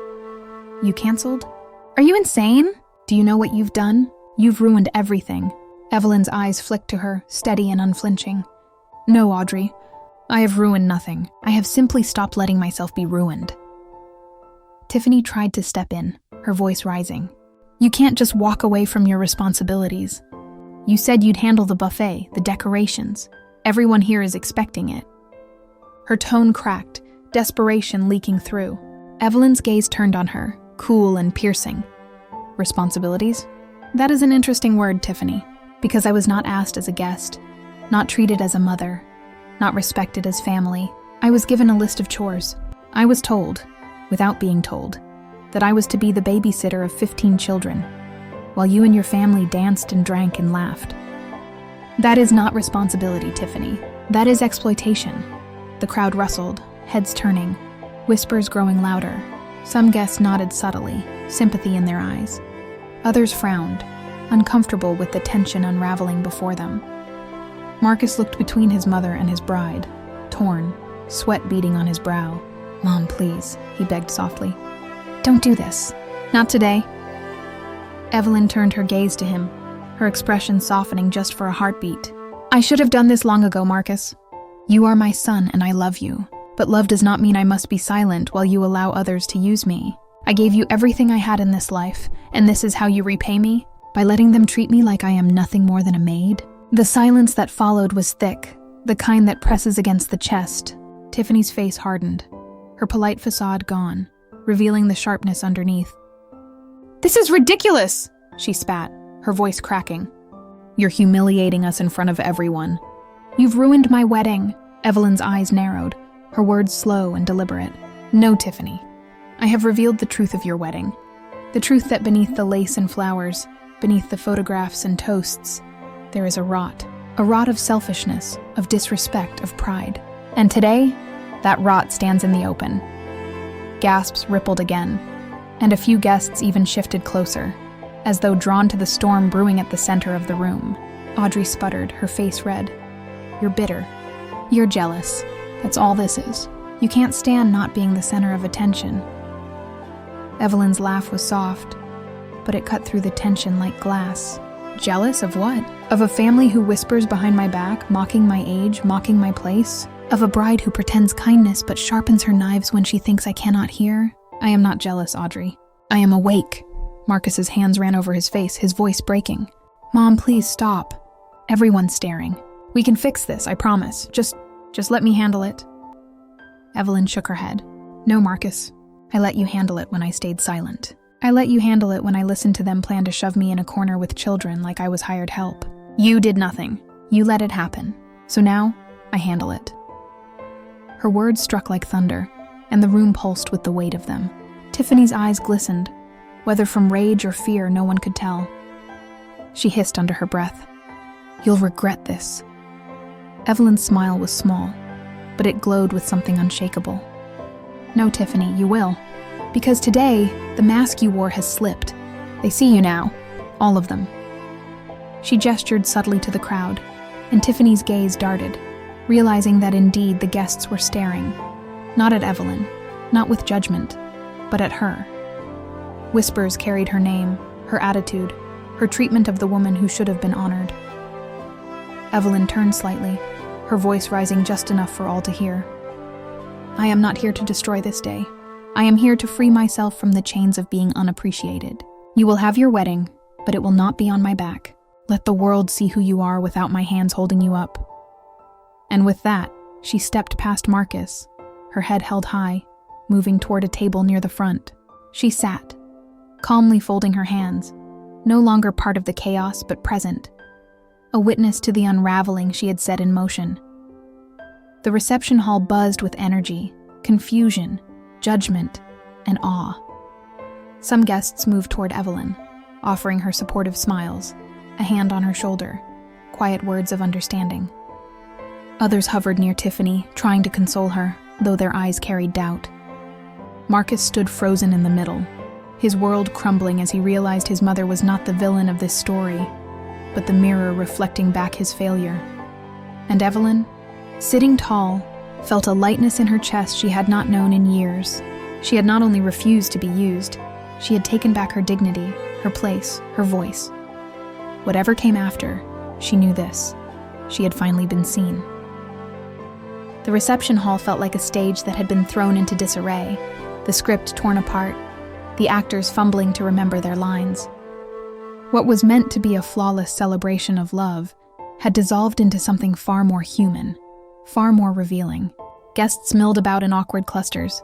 "You canceled?" Are you insane? Do you know what you've done? You've ruined everything. Evelyn's eyes flicked to her, steady and unflinching. No, Audrey. I have ruined nothing. I have simply stopped letting myself be ruined. Tiffany tried to step in, her voice rising. You can't just walk away from your responsibilities. You said you'd handle the buffet, the decorations. Everyone here is expecting it. Her tone cracked, desperation leaking through. Evelyn's gaze turned on her, cool and piercing. Responsibilities? That is an interesting word, Tiffany, because I was not asked as a guest, not treated as a mother, not respected as family. I was given a list of chores. I was told, without being told, that I was to be the babysitter of 15 children, while you and your family danced and drank and laughed. That is not responsibility, Tiffany. That is exploitation. The crowd rustled, heads turning, whispers growing louder. Some guests nodded subtly, sympathy in their eyes. Others frowned, uncomfortable with the tension unraveling before them. Marcus looked between his mother and his bride, torn, sweat beading on his brow. Mom, please, he begged softly. Don't do this. Not today. Evelyn turned her gaze to him, her expression softening just for a heartbeat. I should have done this long ago, Marcus. You are my son and I love you, but love does not mean I must be silent while you allow others to use me. I gave you everything I had in this life, and this is how you repay me? By letting them treat me like I am nothing more than a maid? The silence that followed was thick, the kind that presses against the chest. Tiffany's face hardened, her polite facade gone, revealing the sharpness underneath. This is ridiculous, she spat, her voice cracking. You're humiliating us in front of everyone. You've ruined my wedding. Evelyn's eyes narrowed, her words slow and deliberate. No, Tiffany. I have revealed the truth of your wedding. The truth that beneath the lace and flowers, beneath the photographs and toasts, there is a rot of selfishness, of disrespect, of pride. And today, that rot stands in the open. Gasps rippled again, and a few guests even shifted closer, as though drawn to the storm brewing at the center of the room. Audrey sputtered, her face red. You're bitter. You're jealous. That's all this is. You can't stand not being the center of attention. Evelyn's laugh was soft, but it cut through the tension like glass. Jealous of what? Of a family who whispers behind my back, mocking my age, mocking my place? Of a bride who pretends kindness but sharpens her knives when she thinks I cannot hear? I am not jealous, Audrey. I am awake. Marcus's hands ran over his face, his voice breaking. Mom, please stop. Everyone's staring. We can fix this, I promise. Just let me handle it. Evelyn shook her head. No, Marcus. I let you handle it when I stayed silent. I let you handle it when I listened to them plan to shove me in a corner with children like I was hired help. You did nothing. You let it happen. So now, I handle it. Her words struck like thunder, and the room pulsed with the weight of them. Tiffany's eyes glistened, whether from rage or fear no one could tell. She hissed under her breath. You'll regret this. Evelyn's smile was small, but it glowed with something unshakable. No, Tiffany, you will. Because today, the mask you wore has slipped. They see you now. All of them. She gestured subtly to the crowd, and Tiffany's gaze darted, realizing that indeed the guests were staring, not at Evelyn, not with judgment, but at her. Whispers carried her name, her attitude, her treatment of the woman who should have been honored. Evelyn turned slightly, her voice rising just enough for all to hear. I am not here to destroy this day. I am here to free myself from the chains of being unappreciated. You will have your wedding, but it will not be on my back. Let the world see who you are without my hands holding you up. And with that, she stepped past Marcus, her head held high, moving toward a table near the front. She sat, calmly folding her hands, no longer part of the chaos but present, a witness to the unraveling she had set in motion. The reception hall buzzed with energy, confusion, judgment, and awe. Some guests moved toward Evelyn, offering her supportive smiles, a hand on her shoulder, quiet words of understanding. Others hovered near Tiffany, trying to console her, though their eyes carried doubt. Marcus stood frozen in the middle, his world crumbling as he realized his mother was not the villain of this story, but the mirror reflecting back his failure. And Evelyn, sitting tall, felt a lightness in her chest she had not known in years. She had not only refused to be used, She had taken back her dignity, her place, her voice. Whatever came after, she knew this. She had finally been seen. The reception hall felt like a stage that had been thrown into disarray, the script torn apart, the actors fumbling to remember their lines. What was meant to be a flawless celebration of love had dissolved into something far more human, far more revealing. Guests milled about in awkward clusters,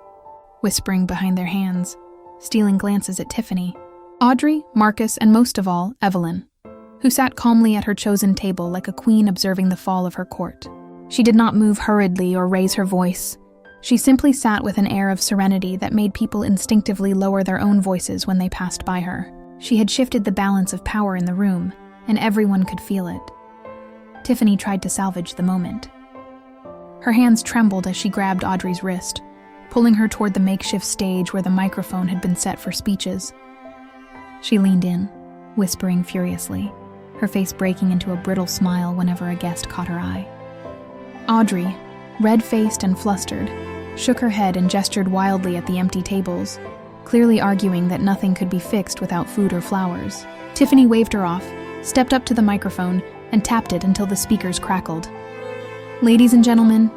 whispering behind their hands, stealing glances at Tiffany, Audrey, Marcus, and most of all, Evelyn, who sat calmly at her chosen table like a queen observing the fall of her court. She did not move hurriedly or raise her voice. She simply sat with an air of serenity that made people instinctively lower their own voices when they passed by her. She had shifted the balance of power in the room, and everyone could feel it. Tiffany tried to salvage the moment. Her hands trembled as she grabbed Audrey's wrist, pulling her toward the makeshift stage where the microphone had been set for speeches. She leaned in, whispering furiously, her face breaking into a brittle smile whenever a guest caught her eye. Audrey, red-faced and flustered, shook her head and gestured wildly at the empty tables, clearly arguing that nothing could be fixed without food or flowers. Tiffany waved her off, stepped up to the microphone, and tapped it until the speakers crackled. "Ladies and gentlemen,"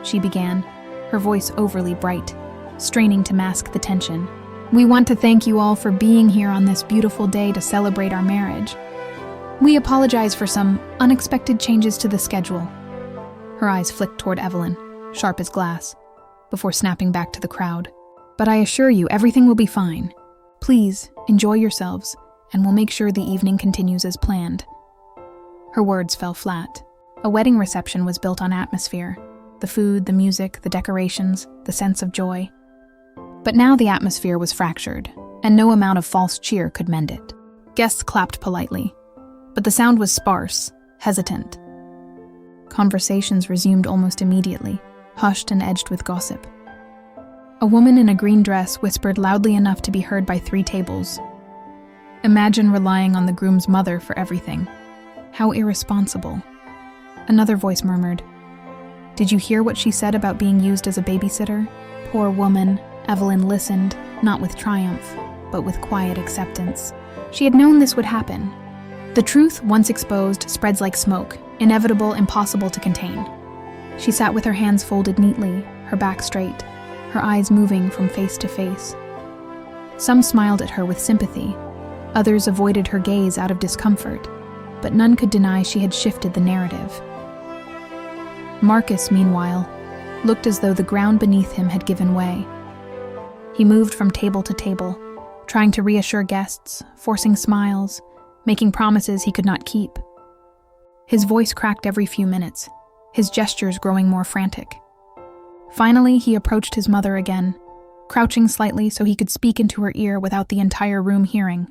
she began, her voice overly bright, straining to mask the tension. "We want to thank you all for being here on this beautiful day to celebrate our marriage. We apologize for some unexpected changes to the schedule." Her eyes flicked toward Evelyn, sharp as glass, before snapping back to the crowd. "But I assure you, everything will be fine. Please, enjoy yourselves, and we'll make sure the evening continues as planned." Her words fell flat. A wedding reception was built on atmosphere. The food, the music, the decorations, the sense of joy. But now the atmosphere was fractured, and no amount of false cheer could mend it. Guests clapped politely, but the sound was sparse, hesitant. Conversations resumed almost immediately, hushed and edged with gossip. A woman in a green dress whispered loudly enough to be heard by 3 tables. "Imagine relying on the groom's mother for everything. How irresponsible." Another voice murmured, "Did you hear what she said about being used as a babysitter?" Poor woman, Evelyn listened, not with triumph, but with quiet acceptance. She had known this would happen. The truth, once exposed, spreads like smoke, inevitable, impossible to contain. She sat with her hands folded neatly, her back straight, her eyes moving from face to face. Some smiled at her with sympathy, others avoided her gaze out of discomfort, but none could deny she had shifted the narrative. Marcus, meanwhile, looked as though the ground beneath him had given way. He moved from table to table, trying to reassure guests, forcing smiles, making promises he could not keep. His voice cracked every few minutes, his gestures growing more frantic. Finally, he approached his mother again, crouching slightly so he could speak into her ear without the entire room hearing.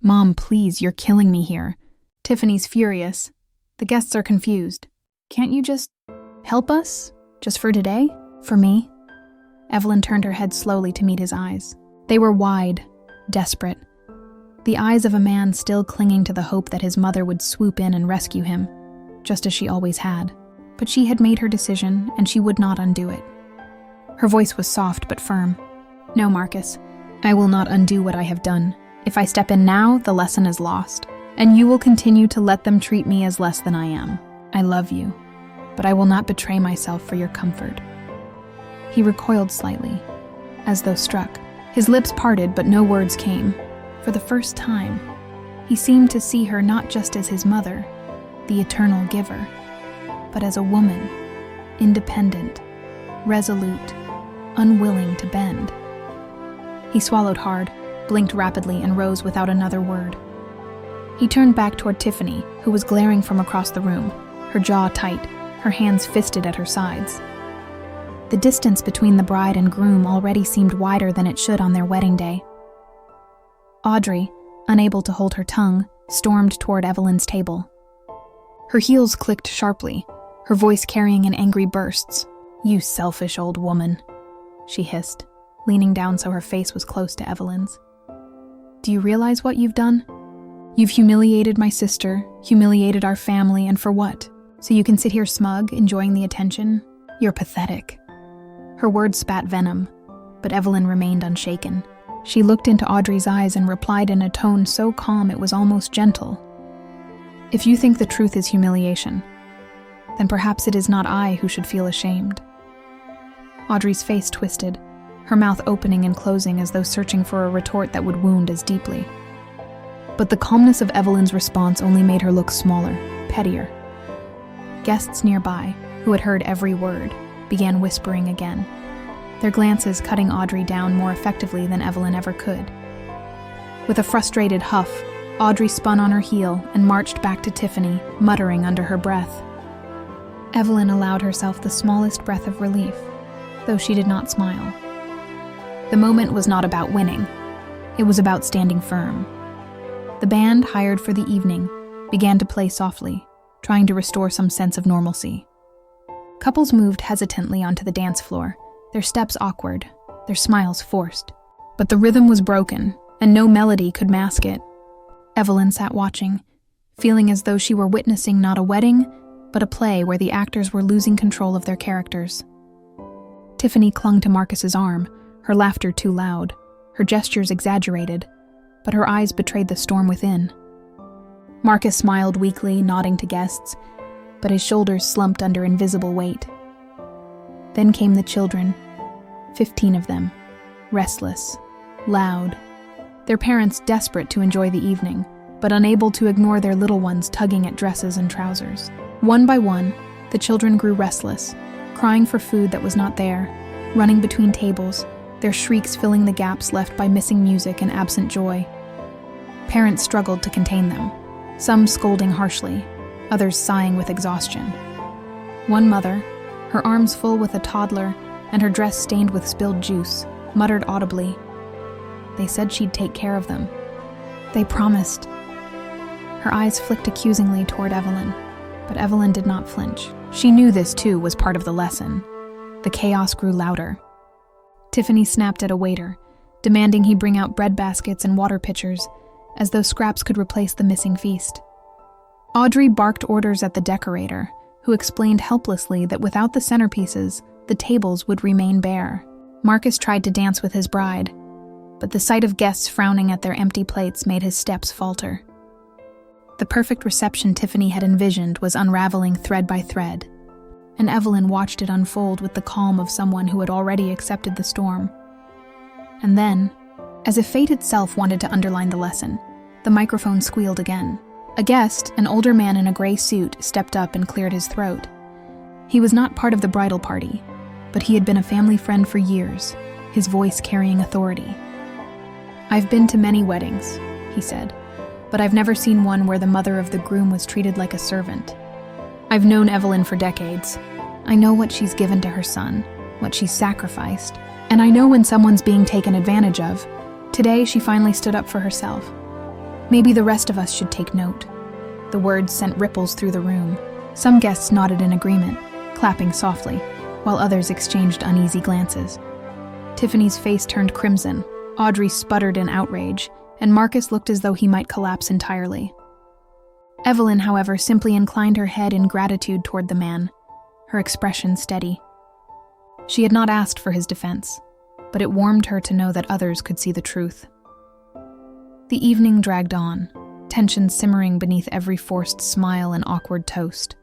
"Mom, please, you're killing me here." Tiffany's furious. The guests are confused. "Can't you just help us? Just for today? For me?" Evelyn turned her head slowly to meet his eyes. They were wide, desperate. The eyes of a man still clinging to the hope that his mother would swoop in and rescue him, just as she always had. But she had made her decision, and she would not undo it. Her voice was soft but firm. "No, Marcus, I will not undo what I have done. If I step in now, the lesson is lost, and you will continue to let them treat me as less than I am. I love you, but I will not betray myself for your comfort." He recoiled slightly, as though struck. His lips parted, but no words came. For the first time, he seemed to see her not just as his mother, the eternal giver, but as a woman, independent, resolute, unwilling to bend. He swallowed hard, blinked rapidly, and rose without another word. He turned back toward Tiffany, who was glaring from across the room, her jaw tight, her hands fisted at her sides. The distance between the bride and groom already seemed wider than it should on their wedding day. Audrey, unable to hold her tongue, stormed toward Evelyn's table. Her heels clicked sharply, her voice carrying in angry bursts. "You selfish old woman," she hissed, leaning down so her face was close to Evelyn's. "Do you realize what you've done? You've humiliated my sister, humiliated our family, and for what? So you can sit here smug, enjoying the attention? You're pathetic." Her words spat venom, but Evelyn remained unshaken. She looked into Audrey's eyes and replied in a tone so calm it was almost gentle. "If you think the truth is humiliation, then perhaps it is not I who should feel ashamed." Audrey's face twisted, her mouth opening and closing as though searching for a retort that would wound as deeply. But the calmness of Evelyn's response only made her look smaller, pettier. Guests nearby, who had heard every word, began whispering again, their glances cutting Audrey down more effectively than Evelyn ever could. With a frustrated huff, Audrey spun on her heel and marched back to Tiffany, muttering under her breath. Evelyn allowed herself the smallest breath of relief, though she did not smile. The moment was not about winning. It was about standing firm. The band, hired for the evening, began to play softly, trying to restore some sense of normalcy. Couples moved hesitantly onto the dance floor, their steps awkward, their smiles forced. But the rhythm was broken, and no melody could mask it. Evelyn sat watching, feeling as though she were witnessing not a wedding, but a play where the actors were losing control of their characters. Tiffany clung to Marcus's arm, her laughter too loud, her gestures exaggerated, but her eyes betrayed the storm within. Marcus smiled weakly, nodding to guests, but his shoulders slumped under invisible weight. Then came the children, 15 of them, restless, loud, their parents desperate to enjoy the evening, but unable to ignore their little ones tugging at dresses and trousers. One by one, the children grew restless, crying for food that was not there, running between tables, their shrieks filling the gaps left by missing music and absent joy. Parents struggled to contain them, some scolding harshly, others sighing with exhaustion. One mother, her arms full with a toddler and her dress stained with spilled juice, muttered audibly, "They said she'd take care of them. They promised." Her eyes flicked accusingly toward Evelyn, but Evelyn did not flinch. She knew this too was part of the lesson. The chaos grew louder. Tiffany snapped at a waiter, demanding he bring out bread baskets and water pitchers, as though scraps could replace the missing feast. Audrey barked orders at the decorator, who explained helplessly that without the centerpieces, the tables would remain bare. Marcus tried to dance with his bride, but the sight of guests frowning at their empty plates made his steps falter. The perfect reception Tiffany had envisioned was unraveling thread by thread, and Evelyn watched it unfold with the calm of someone who had already accepted the storm. And then, as if fate itself wanted to underline the lesson, the microphone squealed again. A guest, an older man in a gray suit, stepped up and cleared his throat. He was not part of the bridal party, but he had been a family friend for years, his voice carrying authority. "I've been to many weddings," he said, "but I've never seen one where the mother of the groom was treated like a servant. I've known Evelyn for decades. I know what she's given to her son, what she's sacrificed, and I know when someone's being taken advantage of. Today, she finally stood up for herself. Maybe the rest of us should take note." The words sent ripples through the room. Some guests nodded in agreement, clapping softly, while others exchanged uneasy glances. Tiffany's face turned crimson, Audrey sputtered in outrage, and Marcus looked as though he might collapse entirely. Evelyn, however, simply inclined her head in gratitude toward the man, her expression steady. She had not asked for his defense, but it warmed her to know that others could see the truth. The evening dragged on, tension simmering beneath every forced smile and awkward toast.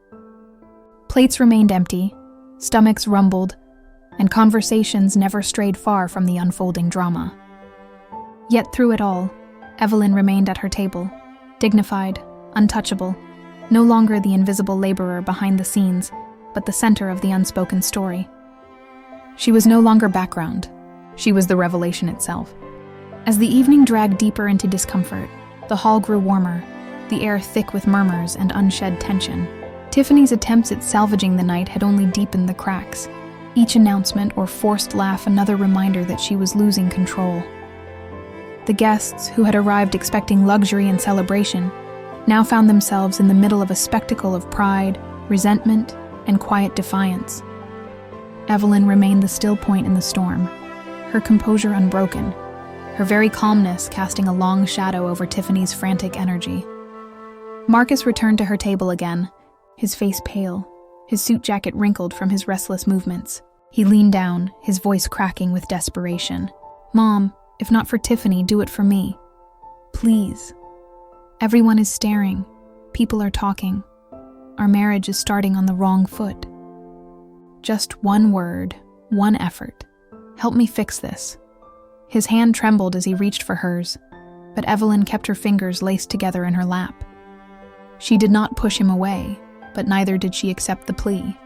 Plates remained empty, stomachs rumbled, and conversations never strayed far from the unfolding drama. Yet through it all, Evelyn remained at her table, dignified, untouchable, no longer the invisible laborer behind the scenes, but the center of the unspoken story. She was no longer background, she was the revelation itself. As the evening dragged deeper into discomfort, the hall grew warmer, the air thick with murmurs and unshed tension. Tiffany's attempts at salvaging the night had only deepened the cracks, each announcement or forced laugh another reminder that she was losing control. The guests, who had arrived expecting luxury and celebration, now found themselves in the middle of a spectacle of pride, resentment, and quiet defiance. Evelyn remained the still point in the storm, her composure unbroken, her very calmness casting a long shadow over Tiffany's frantic energy. Marcus returned to her table again, his face pale, his suit jacket wrinkled from his restless movements. He leaned down, his voice cracking with desperation. "Mom, If not for Tiffany, do it for me. Please. Everyone is staring. People are talking. Our marriage is starting on the wrong foot. Just one word, one effort. Help me fix this." His hand trembled as he reached for hers, but Evelyn kept her fingers laced together in her lap. She did not push him away, but neither did she accept the plea.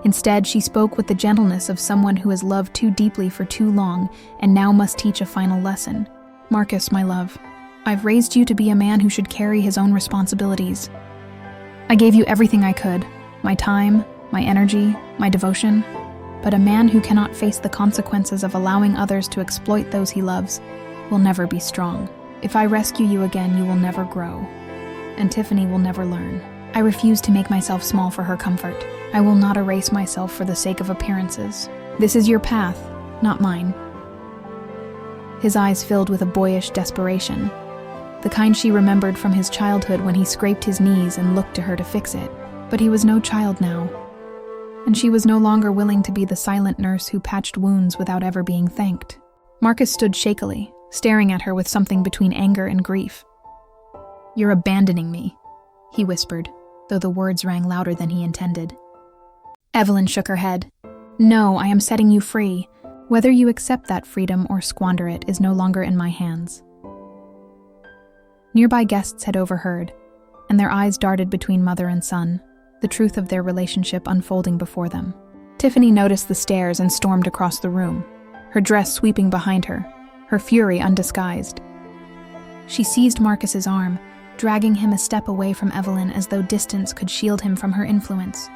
Instead, she spoke with the gentleness of someone who has loved too deeply for too long and now must teach a final lesson. "Marcus, my love, I've raised you to be a man who should carry his own responsibilities. I gave you everything I could, my time, my energy, my devotion, but a man who cannot face the consequences of allowing others to exploit those he loves will never be strong. If I rescue you again, you will never grow, and Tiffany will never learn. I refuse to make myself small for her comfort. I will not erase myself for the sake of appearances. This is your path, not mine." His eyes filled with a boyish desperation, the kind she remembered from his childhood when he scraped his knees and looked to her to fix it. But he was no child now, and she was no longer willing to be the silent nurse who patched wounds without ever being thanked. Marcus stood shakily, staring at her with something between anger and grief. "You're abandoning me," he whispered, though the words rang louder than he intended. Evelyn shook her head. "No, I am setting you free. Whether you accept that freedom or squander it is no longer in my hands." Nearby guests had overheard, and their eyes darted between mother and son, the truth of their relationship unfolding before them. Tiffany noticed the stares and stormed across the room, her dress sweeping behind her, her fury undisguised. She seized Marcus's arm, dragging him a step away from Evelyn as though distance could shield him from her influence.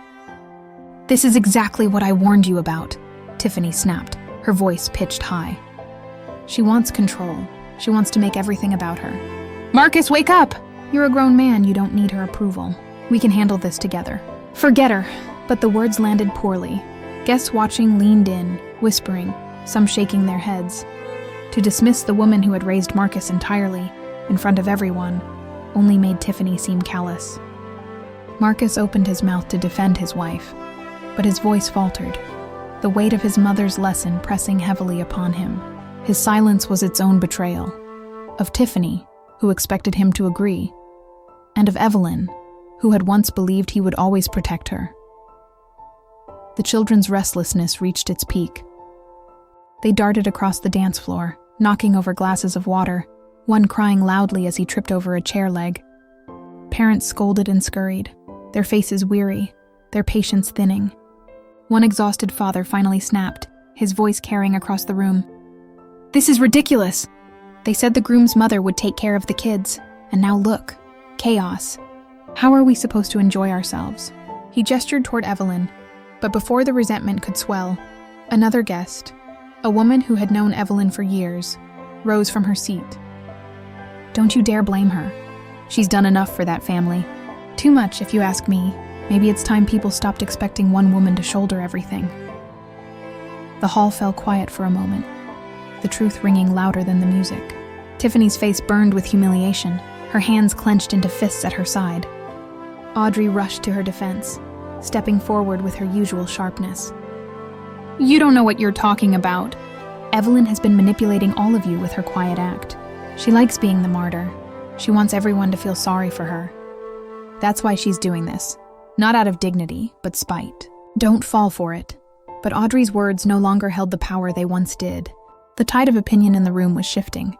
"This is exactly what I warned you about," Tiffany snapped, her voice pitched high. She wants control. She wants to make everything about her. "Marcus, wake up! You're a grown man, you don't need her approval. We can handle this together." "Forget her," but the words landed poorly. Guests watching leaned in, whispering, some shaking their heads. To dismiss the woman who had raised Marcus entirely, in front of everyone, only made Tiffany seem callous. Marcus opened his mouth to defend his wife, but his voice faltered, the weight of his mother's lesson pressing heavily upon him. His silence was its own betrayal, of Tiffany, who expected him to agree, and of Evelyn, who had once believed he would always protect her. The children's restlessness reached its peak. They darted across the dance floor, knocking over glasses of water, one crying loudly as he tripped over a chair leg. Parents scolded and scurried, their faces weary, their patience thinning. One exhausted father finally snapped, his voice carrying across the room. "This is ridiculous! They said the groom's mother would take care of the kids, and now look, chaos. How are we supposed to enjoy ourselves?" He gestured toward Evelyn, but before the resentment could swell, another guest, a woman who had known Evelyn for years, rose from her seat. "Don't you dare blame her. She's done enough for that family. Too much, if you ask me. Maybe it's time people stopped expecting one woman to shoulder everything." The hall fell quiet for a moment, the truth ringing louder than the music. Tiffany's face burned with humiliation, her hands clenched into fists at her side. Audrey rushed to her defense, stepping forward with her usual sharpness. "You don't know what you're talking about. Evelyn has been manipulating all of you with her quiet act. She likes being the martyr. She wants everyone to feel sorry for her. That's why she's doing this. Not out of dignity, but spite. Don't fall for it." But Audrey's words no longer held the power they once did. The tide of opinion in the room was shifting.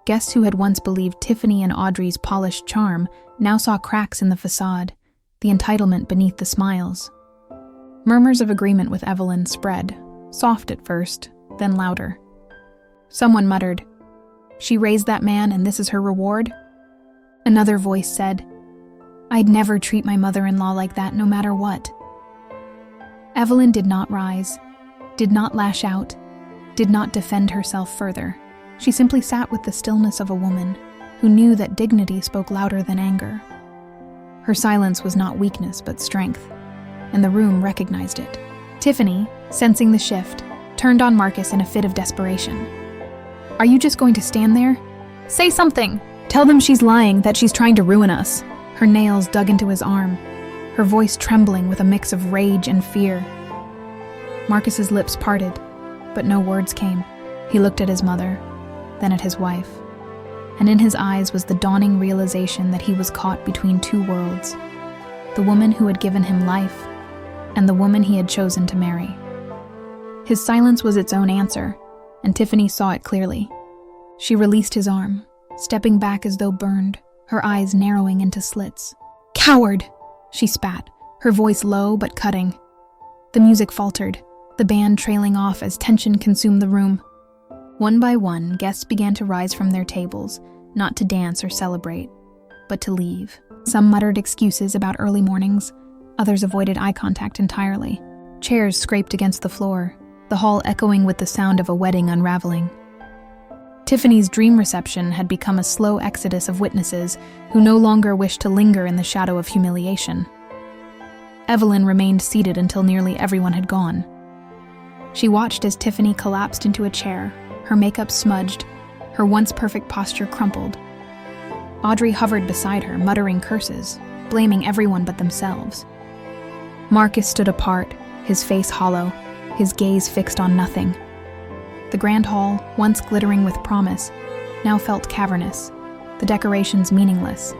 Guests who had once believed Tiffany and Audrey's polished charm now saw cracks in the facade, the entitlement beneath the smiles. Murmurs of agreement with Evelyn spread, soft at first, then louder. Someone muttered, "She raised that man and this is her reward?" Another voice said, "I'd never treat my mother-in-law like that no matter what." Evelyn did not rise, did not lash out, did not defend herself further. She simply sat with the stillness of a woman who knew that dignity spoke louder than anger. Her silence was not weakness but strength, and the room recognized it. Tiffany, sensing the shift, turned on Marcus in a fit of desperation. "Are you just going to stand there? Say something! Tell them she's lying, that she's trying to ruin us." Her nails dug into his arm, her voice trembling with a mix of rage and fear. Marcus's lips parted, but no words came. He looked at his mother, then at his wife. And in his eyes was the dawning realization that he was caught between two worlds, the woman who had given him life and the woman he had chosen to marry. His silence was its own answer, and Tiffany saw it clearly. She released his arm, stepping back as though burned, her eyes narrowing into slits. "Coward!" she spat, her voice low but cutting. The music faltered, the band trailing off as tension consumed the room. One by one, guests began to rise from their tables, not to dance or celebrate, but to leave. Some muttered excuses about early mornings, others avoided eye contact entirely. Chairs scraped against the floor, the hall echoing with the sound of a wedding unraveling. Tiffany's dream reception had become a slow exodus of witnesses who no longer wished to linger in the shadow of humiliation. Evelyn remained seated until nearly everyone had gone. She watched as Tiffany collapsed into a chair, her makeup smudged, her once perfect posture crumpled. Audrey hovered beside her, muttering curses, blaming everyone but themselves. Marcus stood apart, his face hollow, his gaze fixed on nothing. The grand hall, once glittering with promise, now felt cavernous, the decorations meaningless,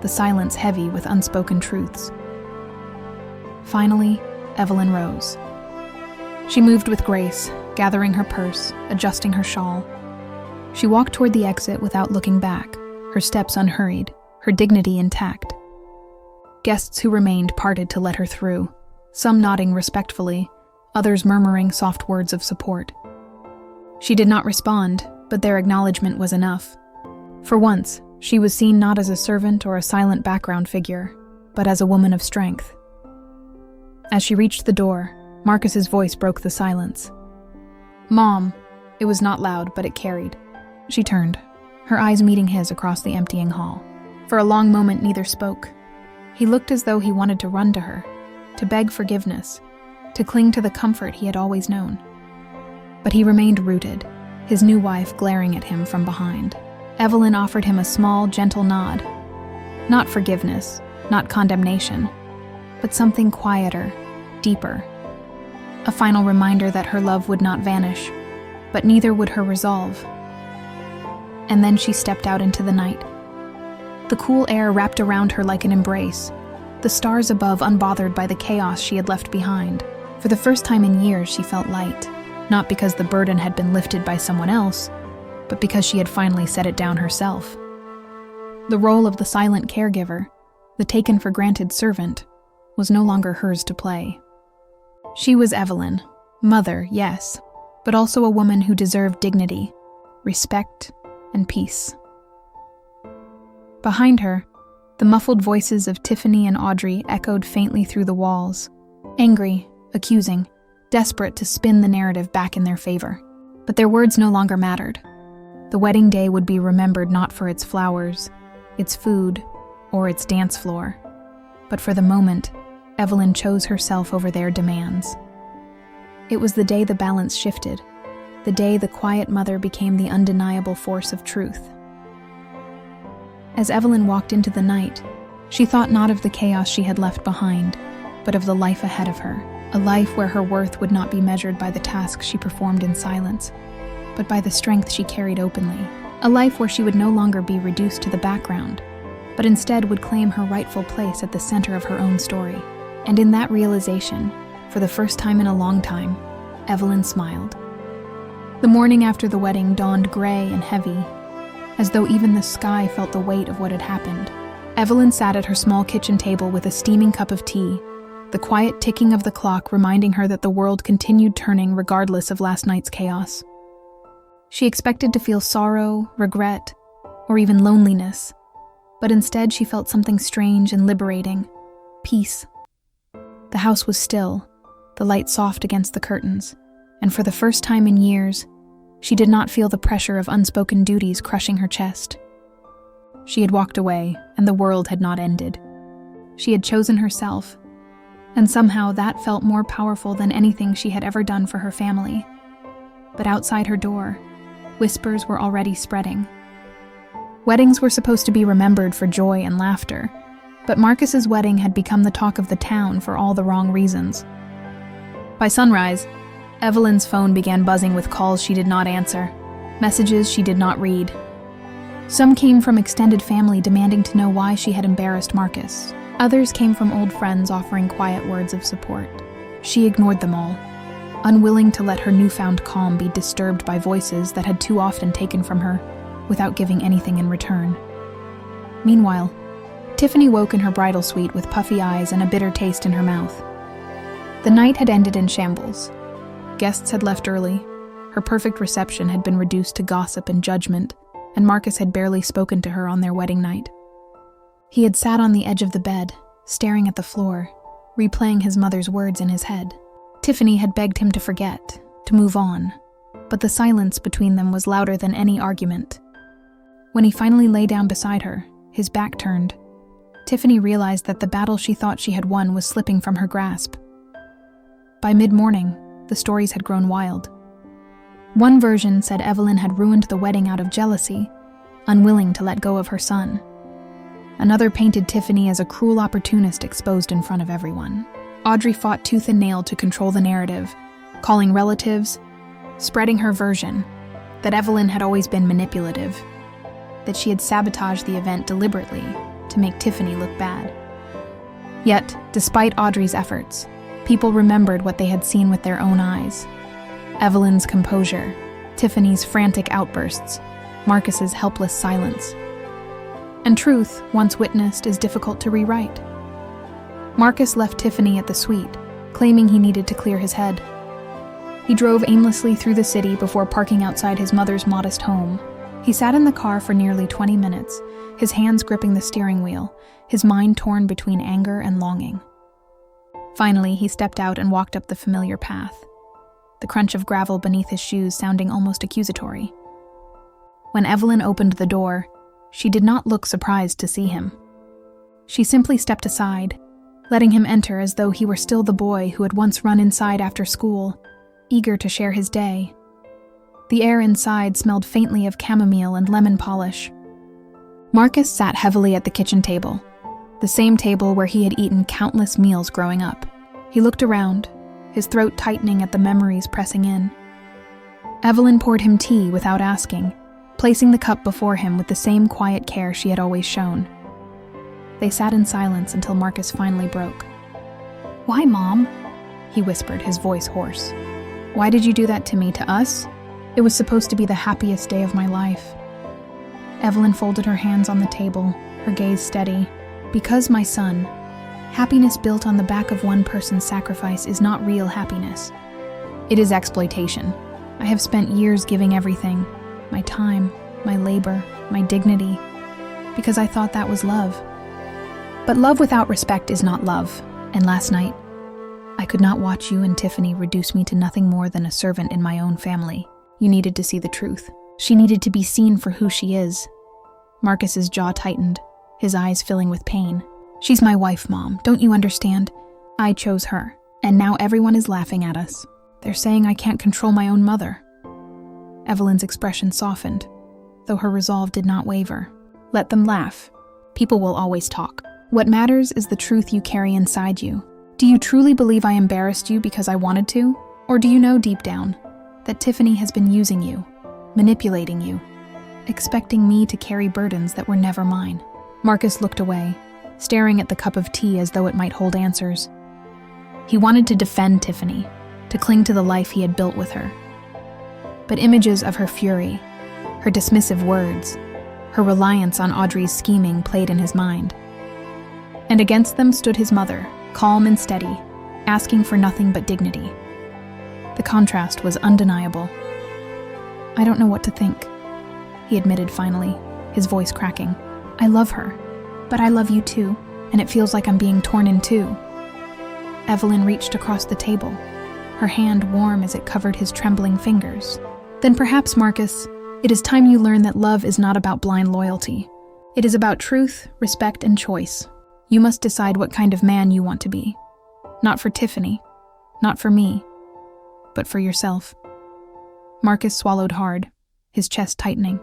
the silence heavy with unspoken truths. Finally, Evelyn rose. She moved with grace, gathering her purse, adjusting her shawl. She walked toward the exit without looking back, her steps unhurried, her dignity intact. Guests who remained parted to let her through, some nodding respectfully, others murmuring soft words of support. She did not respond, but their acknowledgement was enough. For once, she was seen not as a servant or a silent background figure, but as a woman of strength. As she reached the door, Marcus's voice broke the silence. "Mom." It was not loud, but it carried. She turned, her eyes meeting his across the emptying hall. For a long moment, neither spoke. He looked as though he wanted to run to her, to beg forgiveness, to cling to the comfort he had always known. But he remained rooted, his new wife glaring at him from behind. Evelyn offered him a small, gentle nod. Not forgiveness, not condemnation, but something quieter, deeper. A final reminder that her love would not vanish, but neither would her resolve. And then she stepped out into the night. The cool air wrapped around her like an embrace, the stars above unbothered by the chaos she had left behind. For the first time in years, she felt light, not because the burden had been lifted by someone else, but because she had finally set it down herself. The role of the silent caregiver, the taken-for-granted servant, was no longer hers to play. She was Evelyn, mother, yes, but also a woman who deserved dignity, respect, and peace. Behind her, the muffled voices of Tiffany and Audrey echoed faintly through the walls, angry, accusing, desperate to spin the narrative back in their favor. But their words no longer mattered. The wedding day would be remembered not for its flowers, its food, or its dance floor, but for the moment Evelyn chose herself over their demands. It was the day the balance shifted, the day the quiet mother became the undeniable force of truth. As Evelyn walked into the night, she thought not of the chaos she had left behind, but of the life ahead of her, a life where her worth would not be measured by the tasks she performed in silence, but by the strength she carried openly, a life where she would no longer be reduced to the background, but instead would claim her rightful place at the center of her own story. And in that realization, for the first time in a long time, Evelyn smiled. The morning after the wedding dawned gray and heavy, as though even the sky felt the weight of what had happened. Evelyn sat at her small kitchen table with a steaming cup of tea, the quiet ticking of the clock reminding her that the world continued turning regardless of last night's chaos. She expected to feel sorrow, regret, or even loneliness, but instead she felt something strange and liberating, peace. The house was still, the light soft against the curtains, and for the first time in years, she did not feel the pressure of unspoken duties crushing her chest. She had walked away, and the world had not ended. She had chosen herself, and somehow that felt more powerful than anything she had ever done for her family. But outside her door, whispers were already spreading. Weddings were supposed to be remembered for joy and laughter, but Marcus's wedding had become the talk of the town for all the wrong reasons. By sunrise, Evelyn's phone began buzzing with calls she did not answer. messages she did not read. Some came from extended family demanding to know why she had embarrassed Marcus. Others came from old friends offering quiet words of support. She ignored them all, unwilling to let her newfound calm be disturbed by voices that had too often taken from her without giving anything in return. Meanwhile, Tiffany woke in her bridal suite with puffy eyes and a bitter taste in her mouth. The night had ended in shambles. Guests had left early, her perfect reception had been reduced to gossip and judgment, and Marcus had barely spoken to her on their wedding night. He had sat on the edge of the bed, staring at the floor, replaying his mother's words in his head. Tiffany had begged him to forget, to move on, but the silence between them was louder than any argument. When he finally lay down beside her, his back turned, Tiffany realized that the battle she thought she had won was slipping from her grasp. By mid-morning, the stories had grown wild. One version said Evelyn had ruined the wedding out of jealousy, unwilling to let go of her son. Another painted Tiffany as a cruel opportunist exposed in front of everyone. Audrey fought tooth and nail to control the narrative, calling relatives, spreading her version, that Evelyn had always been manipulative, that she had sabotaged the event deliberately to make Tiffany look bad. Yet, despite Audrey's efforts, people remembered what they had seen with their own eyes. Evelyn's composure, Tiffany's frantic outbursts, Marcus's helpless silence. And truth, once witnessed, is difficult to rewrite. Marcus left Tiffany at the suite, claiming he needed to clear his head. He drove aimlessly through the city before parking outside his mother's modest home. He sat in the car for nearly 20 minutes, his hands gripping the steering wheel, his mind torn between anger and longing. Finally, he stepped out and walked up the familiar path, the crunch of gravel beneath his shoes sounding almost accusatory. When Evelyn opened the door, she did not look surprised to see him. She simply stepped aside, letting him enter as though he were still the boy who had once run inside after school, eager to share his day. The air inside smelled faintly of chamomile and lemon polish. Marcus sat heavily at the kitchen table, the same table where he had eaten countless meals growing up. He looked around, his throat tightening at the memories pressing in. Evelyn poured him tea without asking, placing the cup before him with the same quiet care she had always shown. They sat in silence until Marcus finally broke. "Why, Mom?" he whispered, his voice hoarse. "Why did you do that to me, to us? It was supposed to be the happiest day of my life." Evelyn folded her hands on the table, her gaze steady. "Because, my son, happiness built on the back of one person's sacrifice is not real happiness. It is exploitation. I have spent years giving everything, my time, my labor, my dignity, because I thought that was love. But love without respect is not love, and last night, I could not watch you and Tiffany reduce me to nothing more than a servant in my own family. You needed to see the truth. She needed to be seen for who she is." Marcus's jaw tightened, his eyes filling with pain. "She's my wife, Mom. Don't you understand? I chose her, and now everyone is laughing at us. They're saying I can't control my own mother." Evelyn's expression softened, though her resolve did not waver. "Let them laugh. People will always talk. What matters is the truth you carry inside you. Do you truly believe I embarrassed you because I wanted to? Or do you know deep down that Tiffany has been using you, manipulating you, expecting me to carry burdens that were never mine?" Marcus looked away, staring at the cup of tea as though it might hold answers. He wanted to defend Tiffany, to cling to the life he had built with her. But images of her fury, her dismissive words, her reliance on Audrey's scheming played in his mind. And against them stood his mother, calm and steady, asking for nothing but dignity. The contrast was undeniable. "I don't know what to think," he admitted finally, his voice cracking. "I love her, but I love you too, and it feels like I'm being torn in two." Evelyn reached across the table, her hand warm as it covered his trembling fingers. "Then perhaps, Marcus, it is time you learn that love is not about blind loyalty. It is about truth, respect, and choice. You must decide what kind of man you want to be. Not for Tiffany, not for me, but for yourself." Marcus swallowed hard, his chest tightening.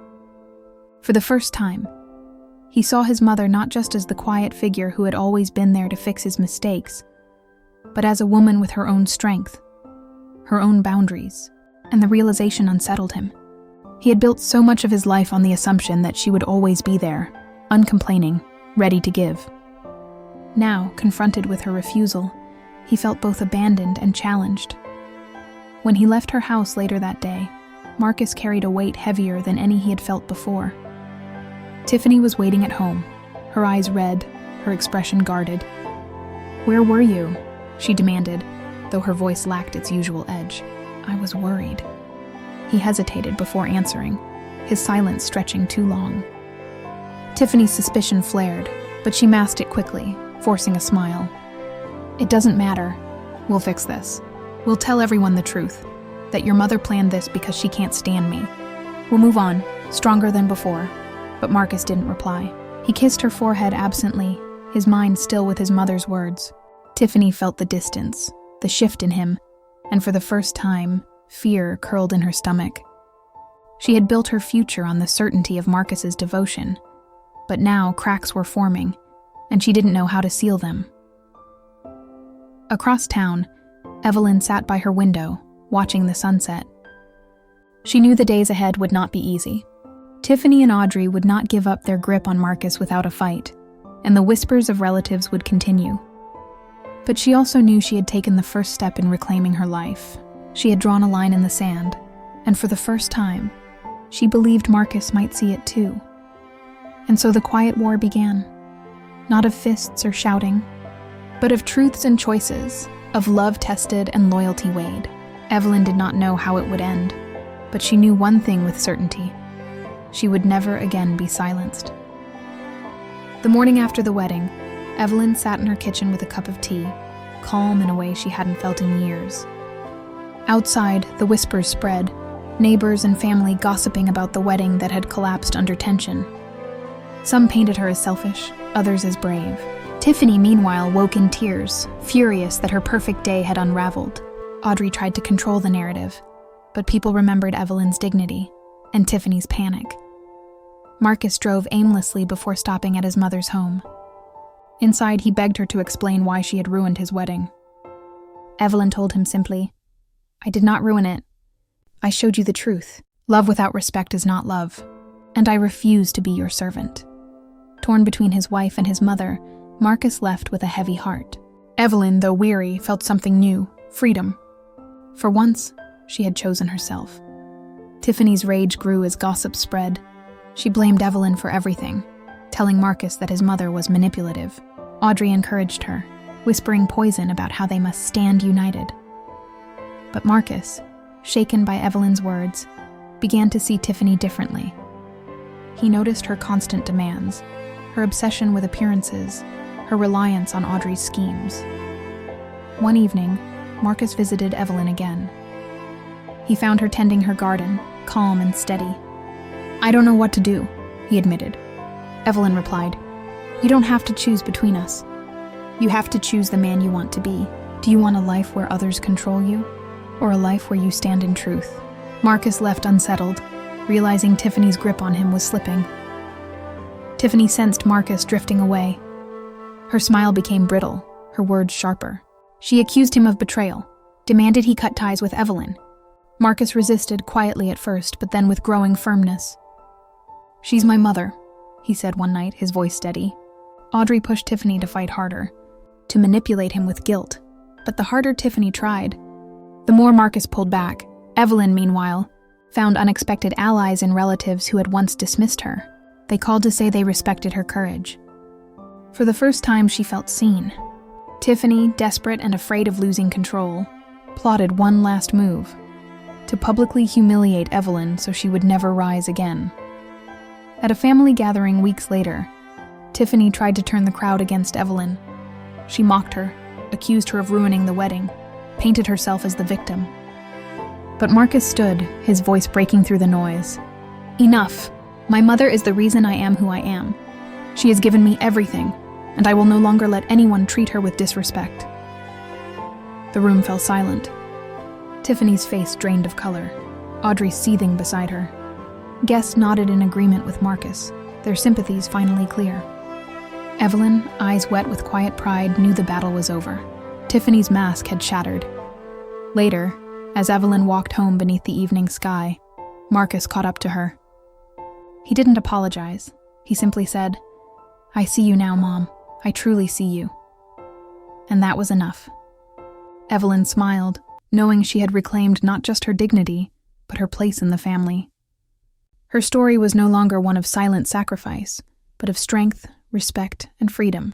For the first time, he saw his mother not just as the quiet figure who had always been there to fix his mistakes, but as a woman with her own strength, her own boundaries, and the realization unsettled him. He had built so much of his life on the assumption that she would always be there, uncomplaining, ready to give. Now, confronted with her refusal, he felt both abandoned and challenged. When he left her house later that day, Marcus carried a weight heavier than any he had felt before. Tiffany was waiting at home, her eyes red, her expression guarded. "Where were you?" she demanded, though her voice lacked its usual edge. "I was worried." He hesitated before answering, his silence stretching too long. Tiffany's suspicion flared, but she masked it quickly, forcing a smile. "It doesn't matter. We'll fix this. We'll tell everyone the truth, that your mother planned this because she can't stand me. We'll move on, stronger than before." But Marcus didn't reply. He kissed her forehead absently, his mind still with his mother's words. Tiffany felt the distance, the shift in him, and for the first time, fear curled in her stomach. She had built her future on the certainty of Marcus's devotion, but now cracks were forming, and she didn't know how to seal them. Across town, Evelyn sat by her window, watching the sunset. She knew the days ahead would not be easy. Tiffany and Audrey would not give up their grip on Marcus without a fight, and the whispers of relatives would continue. But she also knew she had taken the first step in reclaiming her life. She had drawn a line in the sand, and for the first time, she believed Marcus might see it too. And so the quiet war began, not of fists or shouting, but of truths and choices, of love tested and loyalty weighed. Evelyn did not know how it would end, but she knew one thing with certainty: she would never again be silenced. The morning after the wedding, Evelyn sat in her kitchen with a cup of tea, calm in a way she hadn't felt in years. Outside, the whispers spread, neighbors and family gossiping about the wedding that had collapsed under tension. Some painted her as selfish, others as brave. Tiffany, meanwhile, woke in tears, furious that her perfect day had unraveled. Audrey tried to control the narrative, but people remembered Evelyn's dignity and Tiffany's panic. Marcus drove aimlessly before stopping at his mother's home. Inside, he begged her to explain why she had ruined his wedding. Evelyn told him simply, "I did not ruin it. I showed you the truth. Love without respect is not love, and I refuse to be your servant." Torn between his wife and his mother, Marcus left with a heavy heart. Evelyn, though weary, felt something new: freedom. For once, she had chosen herself. Tiffany's rage grew as gossip spread. She blamed Evelyn for everything, telling Marcus that his mother was manipulative. Audrey encouraged her, whispering poison about how they must stand united. But Marcus, shaken by Evelyn's words, began to see Tiffany differently. He noticed her constant demands, her obsession with appearances, her reliance on Audrey's schemes. One evening, Marcus visited Evelyn again. He found her tending her garden, calm and steady. "I don't know what to do," he admitted. Evelyn replied, "You don't have to choose between us. You have to choose the man you want to be. Do you want a life where others control you, or a life where you stand in truth?" Marcus left unsettled, realizing Tiffany's grip on him was slipping. Tiffany sensed Marcus drifting away. Her smile became brittle, her words sharper. She accused him of betrayal, demanded he cut ties with Evelyn. Marcus resisted quietly at first, but then with growing firmness. "She's my mother," he said one night, his voice steady. Audrey pushed Tiffany to fight harder, to manipulate him with guilt. But the harder Tiffany tried, the more Marcus pulled back. Evelyn, meanwhile, found unexpected allies in relatives who had once dismissed her. They called to say they respected her courage. For the first time, she felt seen. Tiffany, desperate and afraid of losing control, plotted one last move: to publicly humiliate Evelyn so she would never rise again. At a family gathering weeks later, Tiffany tried to turn the crowd against Evelyn. She mocked her, accused her of ruining the wedding, painted herself as the victim. But Marcus stood, his voice breaking through the noise. "Enough! My mother is the reason I am who I am. She has given me everything, and I will no longer let anyone treat her with disrespect." The room fell silent. Tiffany's face drained of color, Audrey seething beside her. Guests nodded in agreement with Marcus, their sympathies finally clear. Evelyn, eyes wet with quiet pride, knew the battle was over. Tiffany's mask had shattered. Later, as Evelyn walked home beneath the evening sky, Marcus caught up to her. He didn't apologize. He simply said, "I see you now, Mom. I truly see you." And that was enough. Evelyn smiled, knowing she had reclaimed not just her dignity, but her place in the family. Her story was no longer one of silent sacrifice, but of strength, respect, and freedom.